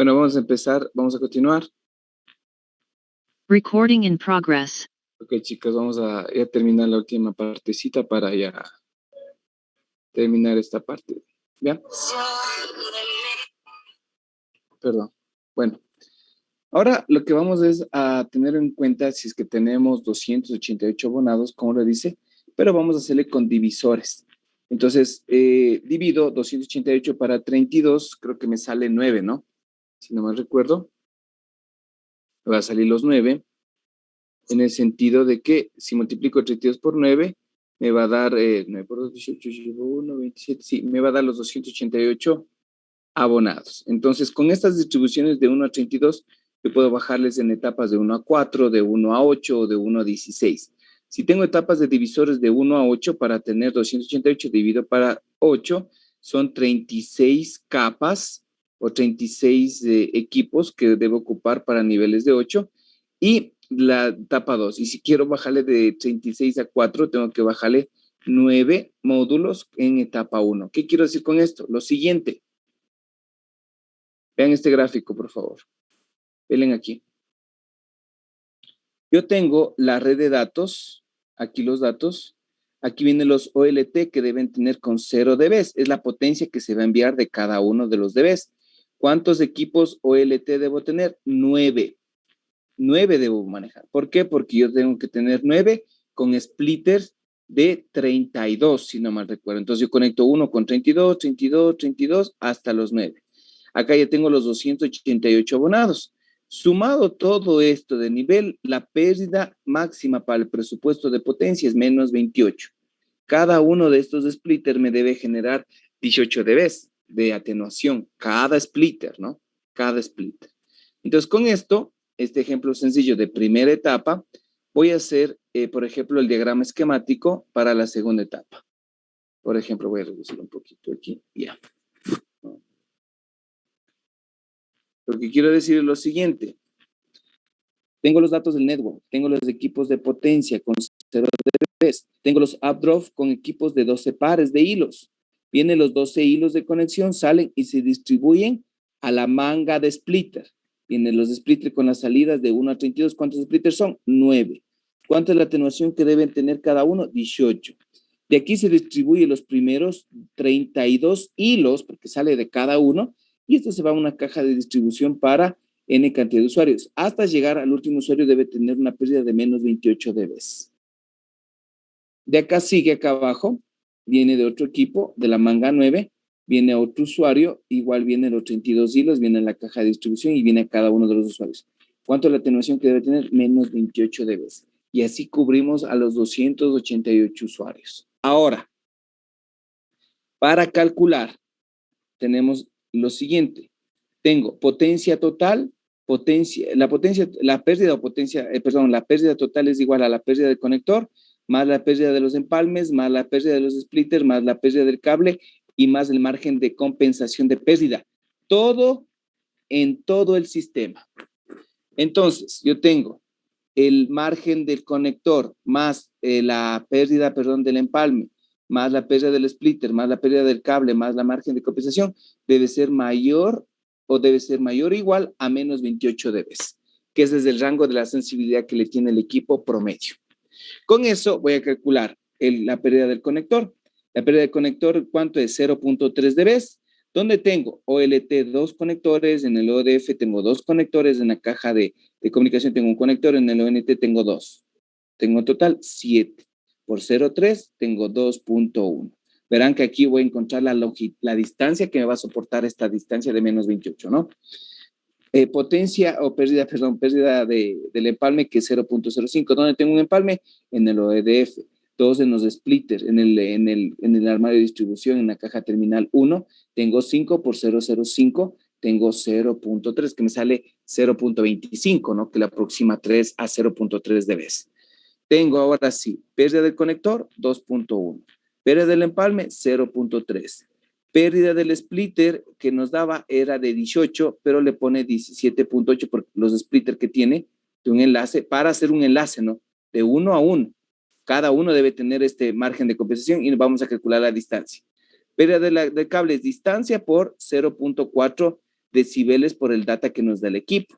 Bueno, vamos a empezar, vamos a continuar. Recording in progress. Ok, chicos, vamos a ya terminar la última partecita para ya terminar esta parte. ¿Ya? Perdón. Bueno, ahora lo que vamos es a tener en cuenta si es que tenemos 288 abonados, como lo dice, pero vamos a hacerle con divisores. Entonces, divido 288 para 32, creo que me sale 9, ¿no? Si no mal recuerdo, me va a salir los 9, en el sentido de que si multiplico 32 por 9, me va a dar 9 por 2, 18, 1, 27, sí, me va a dar los 288 abonados. Entonces, con estas distribuciones de 1 a 32, yo puedo bajarles en etapas de 1 a 4, de 1 a 8 o de 1 a 16. Si tengo etapas de divisores de 1 a 8, para tener 288 dividido para 8, son 36 capas o 36 equipos que debo ocupar para niveles de 8. Y la etapa 2. Y si quiero bajarle de 36 a 4, tengo que bajarle 9 módulos en etapa 1. ¿Qué quiero decir con esto? Lo siguiente. Vean este gráfico, por favor. Ven aquí. Yo tengo la red de datos, aquí los datos, aquí vienen los OLT que deben tener con 0 dBs, es la potencia que se va a enviar de cada uno de los dBs. ¿Cuántos equipos OLT debo tener? 9. 9 debo manejar. ¿Por qué? Porque yo tengo que tener 9 con splitters de 32, si no mal recuerdo. Entonces yo conecto uno con 32, 32, 32, hasta los 9. Acá ya tengo los 288 abonados. Sumado todo esto de nivel, la pérdida máxima para el presupuesto de potencia es menos 28. Cada uno de estos splitters me debe generar 18 dBs de atenuación. Cada splitter, ¿no? Cada splitter. Entonces, con esto, este ejemplo sencillo de primera etapa, voy a hacer, por ejemplo, el diagrama esquemático para la segunda etapa. Por ejemplo, voy a reducir un poquito aquí. Ya. Lo que quiero decir es lo siguiente. Tengo los datos del network, tengo los equipos de potencia con 0 dBs, tengo los updraft con equipos de 12 pares de hilos. Vienen los 12 hilos de conexión, salen y se distribuyen a la manga de splitter. Vienen los splitters con las salidas de 1 a 32. ¿Cuántos splitters son? 9. ¿Cuánta es la atenuación que deben tener cada uno? 18. De aquí se distribuyen los primeros 32 hilos, porque sale de cada uno, y esto se va a una caja de distribución para N cantidad de usuarios. Hasta llegar al último usuario debe tener una pérdida de menos 28 dBs. De acá sigue, acá abajo, viene de otro equipo, de la manga 9, viene otro usuario, igual vienen los 32 hilos, viene en la caja de distribución y viene a cada uno de los usuarios. ¿Cuánto es la atenuación que debe tener? Menos 28 dBs. Y así cubrimos a los 288 usuarios. Ahora, para calcular, tenemos lo siguiente. Tengo potencia total, la pérdida total es igual a la pérdida del conector, más la pérdida de los empalmes, más la pérdida de los splitters, más la pérdida del cable y más el margen de compensación de pérdida. Todo en todo el sistema. Entonces, yo tengo el margen del conector más la pérdida, del empalme, más la pérdida del splitter, más la pérdida del cable, más la margen de compensación, debe ser mayor o igual a menos 28 dBs, que ese es el rango de la sensibilidad que le tiene el equipo promedio. Con eso voy a calcular la pérdida del conector. La pérdida del conector, ¿cuánto es? 0.3 dBs. ¿Dónde tengo? OLT 2 conectores, en el ODF tengo 2 conectores, en la caja de comunicación tengo un conector, en el ONT tengo 2. Tengo en total 7. Por 0.3 tengo 2.1. Verán que aquí voy a encontrar la distancia que me va a soportar esta distancia de menos 28, ¿no? Pérdida del empalme, que es 0.05. ¿Dónde tengo un empalme? En el OEDF. 2 en los splitters, en el armario de distribución, en la caja terminal 1, tengo 5 por 0.05, tengo 0.3, que me sale 0.25, ¿no? Que le aproxima 3 a 0.3 dBs. Tengo ahora sí, pérdida del conector, 2.1. Pérdida del empalme, 0.3. Pérdida del splitter que nos daba era de 18, pero le pone 17.8 por los splitters que tiene de un enlace, para hacer un enlace, ¿no? De 1 a 1. Cada uno debe tener este margen de compensación y vamos a calcular la distancia. Pérdida del cable es distancia por 0.4 decibeles por el data que nos da el equipo.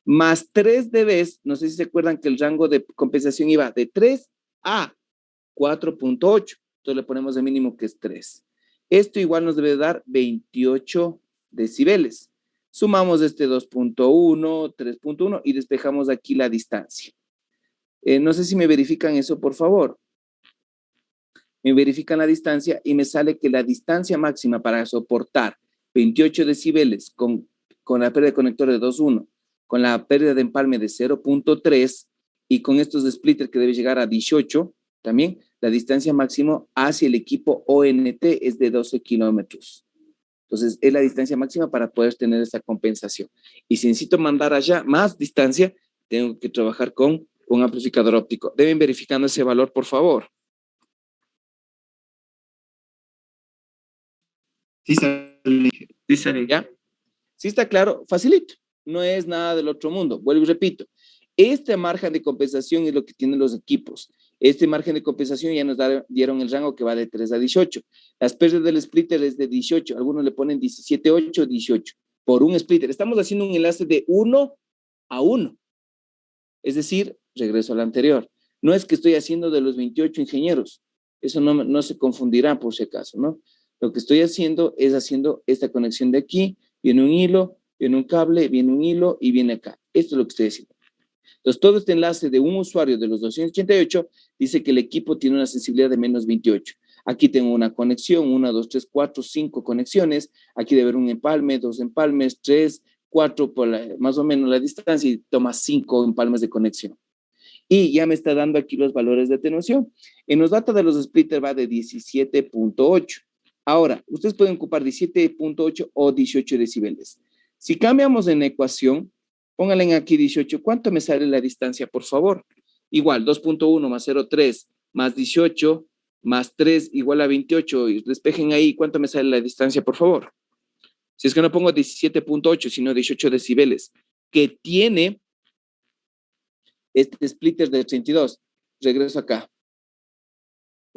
Más 3 dBs, no sé si se acuerdan que el rango de compensación iba de 3 a 4.8. Entonces le ponemos el mínimo que es 3. Esto igual nos debe dar 28 decibeles. Sumamos este 2.1, 3.1 y despejamos aquí la distancia. No sé si me verifican eso, por favor. Me verifican la distancia y me sale que la distancia máxima para soportar 28 decibeles con la pérdida de conector de 2.1, con la pérdida de empalme de 0.3 y con estos splitters que debe llegar a 18, también la distancia máxima hacia el equipo ONT es de 12 kilómetros. Entonces, es la distancia máxima para poder tener esta compensación. Y si necesito mandar allá más distancia, tengo que trabajar con un amplificador óptico. Deben verificando ese valor, por favor. Sí, sale. Sí, sale. ¿Ya? ¿Sí está claro? Facilito. No es nada del otro mundo. Vuelvo y repito. Este margen de compensación es lo que tienen los equipos. Este margen de compensación ya nos dieron el rango que va de 3 a 18. Las pérdidas del splitter es de 18. Algunos le ponen 17, 8, 18 por un splitter. Estamos haciendo un enlace de 1 a 1. Es decir, regreso al anterior. No es que estoy haciendo de los 28 ingenieros. Eso no se confundirá por si acaso, ¿no? Lo que estoy haciendo es haciendo esta conexión de aquí. Viene un hilo, viene un cable, viene un hilo y viene acá. Esto es lo que estoy haciendo. Entonces, todo este enlace de un usuario de los 288 dice que el equipo tiene una sensibilidad de menos 28. Aquí tengo una conexión, 1, 2, 3, 4, 5 conexiones. Aquí debe haber un empalme, 2 empalmes, 3, 4, por más o menos la distancia y toma 5 empalmes de conexión. Y ya me está dando aquí los valores de atenuación. En los datos de los splitters va de 17.8. Ahora, ustedes pueden ocupar 17.8 o 18 decibeles. Si cambiamos en la ecuación, pónganle aquí 18. ¿Cuánto me sale la distancia, por favor? Igual, 2.1 más 0.3 más 18 más 3 igual a 28. Y despejen ahí, ¿cuánto me sale la distancia, por favor? Si es que no pongo 17.8, sino 18 decibeles, que tiene este splitter de 32. Regreso acá.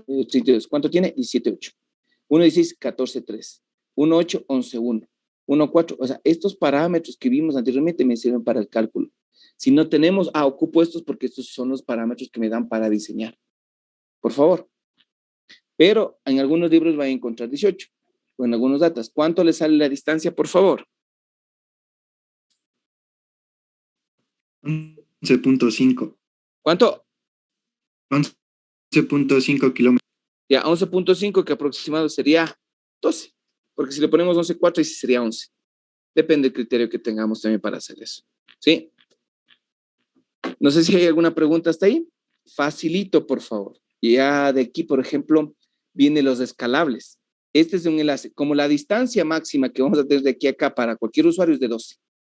32. ¿Cuánto tiene? 17.8. 1.16, 14.3. 1.8, 11.1. 1.4. O sea, estos parámetros que vimos anteriormente me sirven para el cálculo. Si no tenemos, ocupo estos porque estos son los parámetros que me dan para diseñar. Por favor. Pero en algunos libros van a encontrar 18. O en algunos datos. ¿Cuánto le sale la distancia, por favor? 11.5. ¿Cuánto? 11.5 kilómetros. Ya, 11.5, que aproximado sería 12. Porque si le ponemos 11.4, ahí sí sería 11. Depende del criterio que tengamos también para hacer eso. ¿Sí? No sé si hay alguna pregunta hasta ahí. Facilito, por favor. Ya de aquí, por ejemplo, vienen los escalables. Este es un enlace. Como la distancia máxima que vamos a tener de aquí a acá para cualquier usuario es de 12.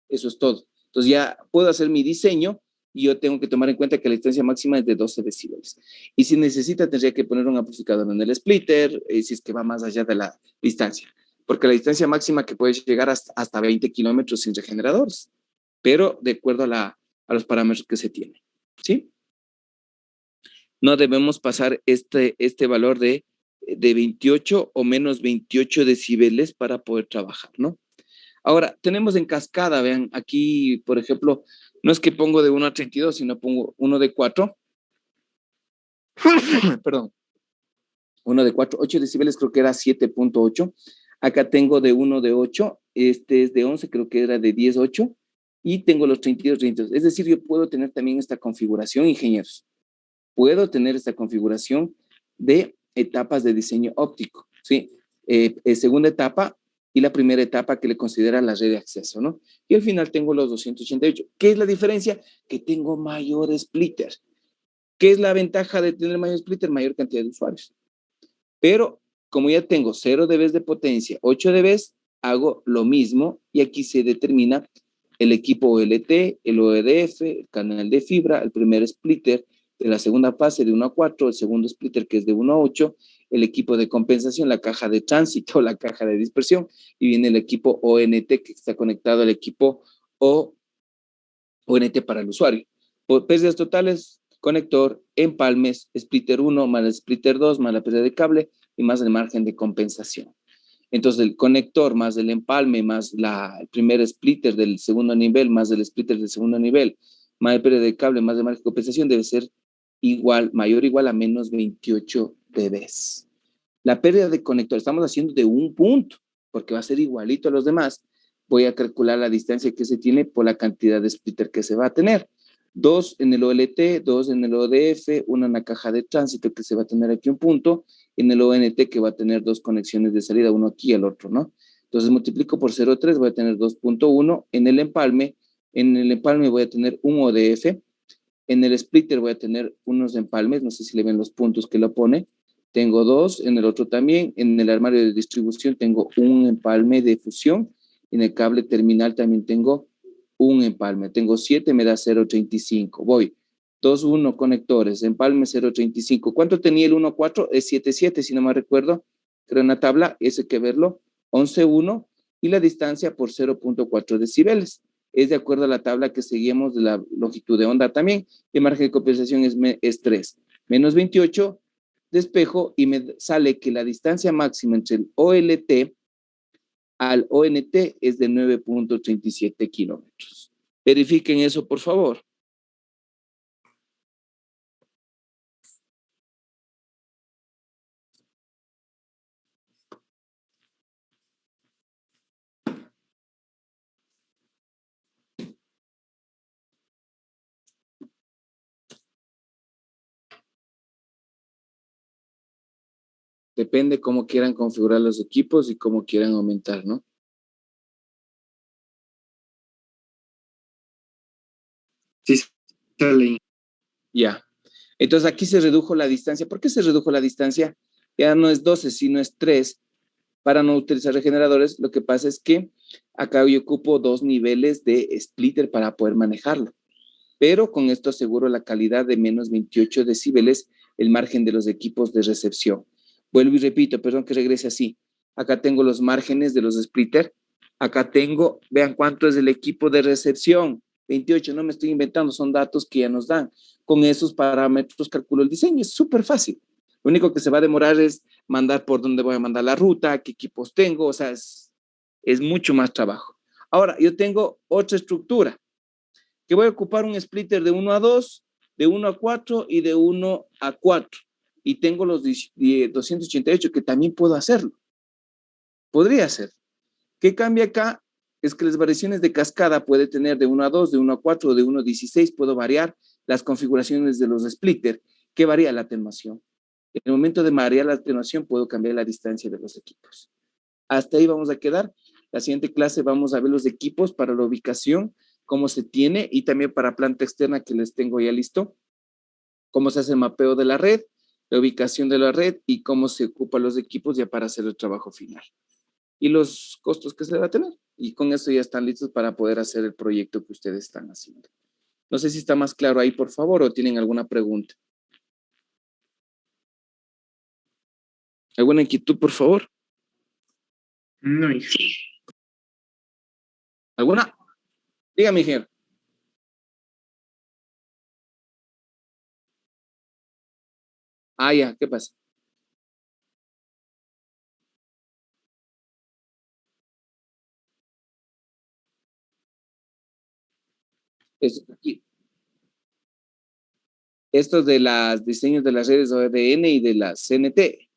Eso es todo. Entonces ya puedo hacer mi diseño y yo tengo que tomar en cuenta que la distancia máxima es de 12 decibeles. Y si necesita, tendría que poner un amplificador en el splitter, si es que va más allá de la distancia. Porque la distancia máxima que puede llegar hasta 20 kilómetros sin regeneradores, pero de acuerdo a los parámetros que se tienen. ¿Sí? No debemos pasar este valor de 28 o menos 28 decibeles para poder trabajar, ¿no? Ahora, tenemos en cascada, vean, aquí, por ejemplo, no es que pongo de 1 a 32, sino pongo uno de 4. Perdón. Uno de 4, 8 decibeles, creo que era 7.8. Acá tengo de 1 de 8, este es de 11, creo que era de 10.8. Y tengo los 32, 32. Es decir, yo puedo tener también esta configuración, ingenieros. Puedo tener esta configuración de etapas de diseño óptico, ¿sí? Segunda etapa y la primera etapa que le considera la red de acceso, ¿no? Y al final tengo los 288. ¿Qué es la diferencia? Que tengo mayor splitter. ¿Qué es la ventaja de tener mayor splitter? Mayor cantidad de usuarios. Pero como ya tengo 0 dB de potencia, 8 dB, hago lo mismo y aquí se determina el equipo OLT, el OEDF, el canal de fibra, el primer splitter de la segunda fase de 1 a 4, el segundo splitter que es de 1 a 8, el equipo de compensación, la caja de tránsito, la caja de dispersión, y viene el equipo ONT que está conectado al equipo ONT para el usuario. Por pérdidas totales, conector, empalmes, splitter 1 más el splitter 2 más la pérdida de cable y más el margen de compensación. Entonces, el conector más el empalme más el primer splitter del segundo nivel más el splitter del segundo nivel más el pérdida de cable más el margen de compensación debe ser igual, mayor o igual a menos 28 dB. La pérdida de conector estamos haciendo de un punto, porque va a ser igualito a los demás. Voy a calcular la distancia que se tiene por la cantidad de splitter que se va a tener. 2 en el OLT, 2 en el ODF, una en la caja de tránsito que se va a tener aquí un punto, en el ONT que va a tener 2 conexiones de salida, uno aquí y el otro, ¿no? Entonces multiplico por 0,3, voy a tener 2.1. En el empalme voy a tener un ODF, en el splitter voy a tener unos empalmes, no sé si le ven los puntos que lo pone, tengo 2, en el otro también, en el armario de distribución tengo un empalme de fusión, en el cable terminal también tengo un empalme, tengo 7, me da 0.35, voy, 2.1 conectores, empalme 0.35, ¿cuánto tenía el 1.4? Es 7.7, si no me recuerdo, creo en la tabla, ese hay que verlo, 11.1, y la distancia por 0.4 decibeles, es de acuerdo a la tabla que seguimos de la longitud de onda también, el margen de compensación es 3, menos 28, despejo y me sale que la distancia máxima entre el OLT al ONT es de 9.37 kilómetros. Verifiquen eso, por favor. Depende cómo quieran configurar los equipos y cómo quieran aumentar, ¿no? Sí, sale. Ya. Entonces aquí se redujo la distancia. ¿Por qué se redujo la distancia? Ya no es 12, sino es 3. Para no utilizar regeneradores, lo que pasa es que acá yo ocupo 2 niveles de splitter para poder manejarlo. Pero con esto aseguro la calidad de menos 28 decibeles, el margen de los equipos de recepción. Vuelvo y repito, perdón que regrese así. Acá tengo los márgenes de los splitter. Acá tengo, vean cuánto es el equipo de recepción. 28, no me estoy inventando, son datos que ya nos dan. Con esos parámetros calculo el diseño, es súper fácil. Lo único que se va a demorar es mandar por dónde voy a mandar la ruta, qué equipos tengo, o sea, es mucho más trabajo. Ahora, yo tengo otra estructura, que voy a ocupar un splitter de 1 a 2, de 1 a 4 y de 1 a 4. Y tengo los 288 que también puedo hacerlo. Podría ser. ¿Qué cambia acá? Es que las variaciones de cascada puede tener de 1 a 2, de 1 a 4, de 1 a 16. Puedo variar las configuraciones de los splitter. ¿Qué varía la atenuación? En el momento de variar la atenuación puedo cambiar la distancia de los equipos. Hasta ahí vamos a quedar. La siguiente clase vamos a ver los equipos para la ubicación, cómo se tiene y también para planta externa que les tengo ya listo, cómo se hace el mapeo de la red, la ubicación de la red y cómo se ocupan los equipos ya para hacer el trabajo final. Y los costos que se va a tener. Y con eso ya están listos para poder hacer el proyecto que ustedes están haciendo. No sé si está más claro ahí, por favor, o tienen alguna pregunta. ¿Alguna inquietud, por favor? No, hijo. ¿Alguna? Dígame, ingeniero. Ah, ya, ¿qué pasa? Esto aquí. Estos de los diseños de las redes ODN y de las CNT.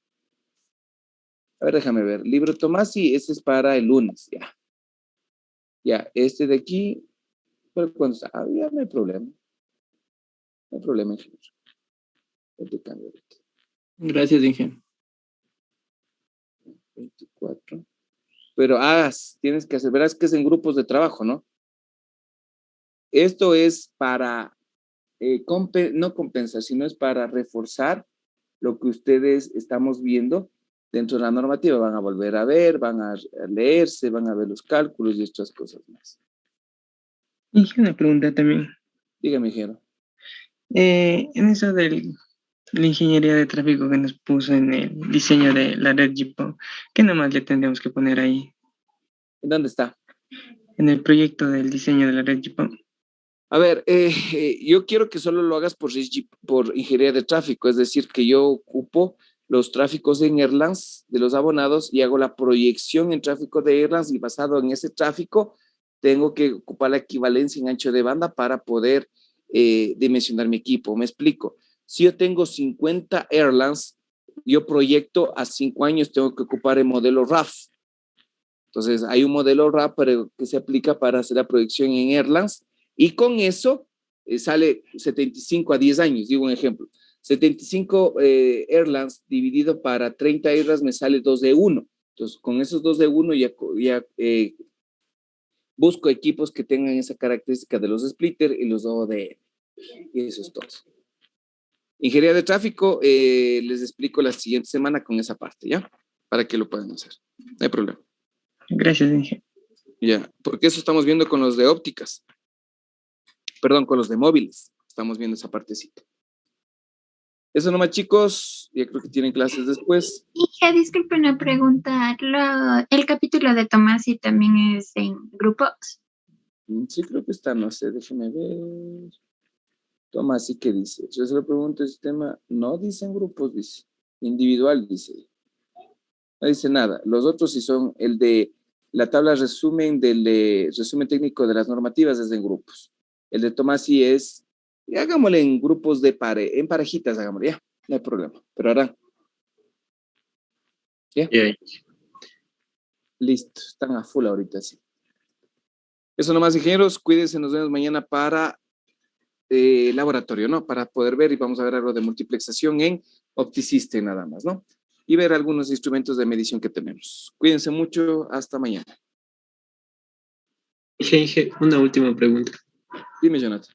A ver, déjame ver. Libro Tomasi, este es para el lunes, ya. Ya, este de aquí, pero cuando está, ya no hay problema. No hay problema, ingeniero. Yo te cambio ahorita. Gracias, ingeniero. 24. Pero tienes que hacer, verás que es en grupos de trabajo, ¿no? Esto es para, no compensar, sino es para reforzar lo que ustedes estamos viendo dentro de la normativa. Van a volver a ver, van a leerse, van a ver los cálculos y estas cosas más. Y una pregunta también. Dígame, ingeniero. En eso de la ingeniería de tráfico que nos puso en el diseño de la red JPO, ¿qué nomás le tendríamos que poner ahí? ¿En dónde está? En el proyecto del diseño de la red JPO. A ver, yo quiero que solo lo hagas por ingeniería de tráfico, es decir, que yo ocupo los tráficos en Erlands de los abonados y hago la proyección en tráfico de Erlands y basado en ese tráfico tengo que ocupar la equivalencia en ancho de banda para poder dimensionar mi equipo. Me explico. Si yo tengo 50 Erlands, yo proyecto a 5 años, tengo que ocupar el modelo RAF. Entonces, hay un modelo RAF que se aplica para hacer la proyección en Erlands y con eso sale 75 a 10 años, digo un ejemplo. 75 Erlands dividido para 30 Erlands me sale 2 de 1. Entonces, con esos 2 de 1 ya busco equipos que tengan esa característica de los splitter y los ODM. Y eso es todo. Ingeniería de tráfico, les explico la siguiente semana con esa parte, ¿ya? Para que lo puedan hacer. No hay problema. Gracias, Inge. Ya, porque eso estamos viendo con los de ópticas. Perdón, con los de móviles. Estamos viendo esa partecita. Eso nomás, chicos. Ya creo que tienen clases después. Hija, disculpe una pregunta. El capítulo de Tomasi también es en grupos. Sí, creo que está, no sé, déjeme ver. Tomasi, ¿qué dice? Yo se lo pregunto, el sistema no dice en grupos, dice. Individual, dice. No dice nada. Los otros sí son el de la tabla resumen del resumen técnico de las normativas es en grupos. El de Tomasi es, hagámosle en grupos en parejitas, hagámosle, ya, no hay problema. Pero harán. ¿Ya? Yeah. Listo, están a full ahorita, sí. Eso nomás, ingenieros, cuídense, nos vemos mañana para laboratorio, ¿no? Para poder ver y vamos a ver algo de multiplexación en OptiSystem nada más, ¿no? Y ver algunos instrumentos de medición que tenemos. Cuídense mucho, hasta mañana. Inge, una última pregunta. Dime, Jonathan.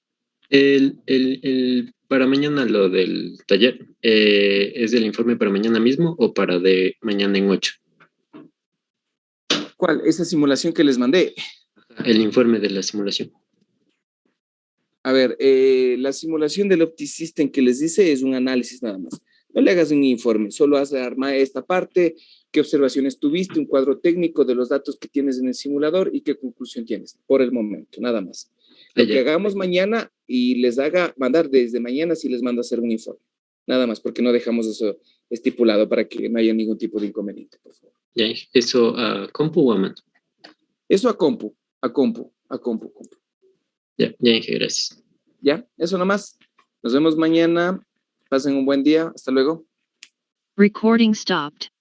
Para mañana lo del taller, ¿es el informe para mañana mismo o para de mañana en 8? ¿Cuál? Esa simulación que les mandé. El informe de la simulación. A ver, la simulación del OptiSystem que les dice es un análisis nada más. No le hagas un informe, solo haz armar esta parte, qué observaciones tuviste, un cuadro técnico de los datos que tienes en el simulador y qué conclusión tienes, por el momento, nada más. Lo que hagamos mañana y les haga mandar desde mañana si les mando a hacer un informe. Nada más, porque no dejamos eso estipulado para que no haya ningún tipo de inconveniente, por favor. Ya, ¿eso a compu o a mano? Eso a compu. Ya, Inge, gracias. Ya, eso nomás. Nos vemos mañana. Pasen un buen día. Hasta luego. Recording stopped.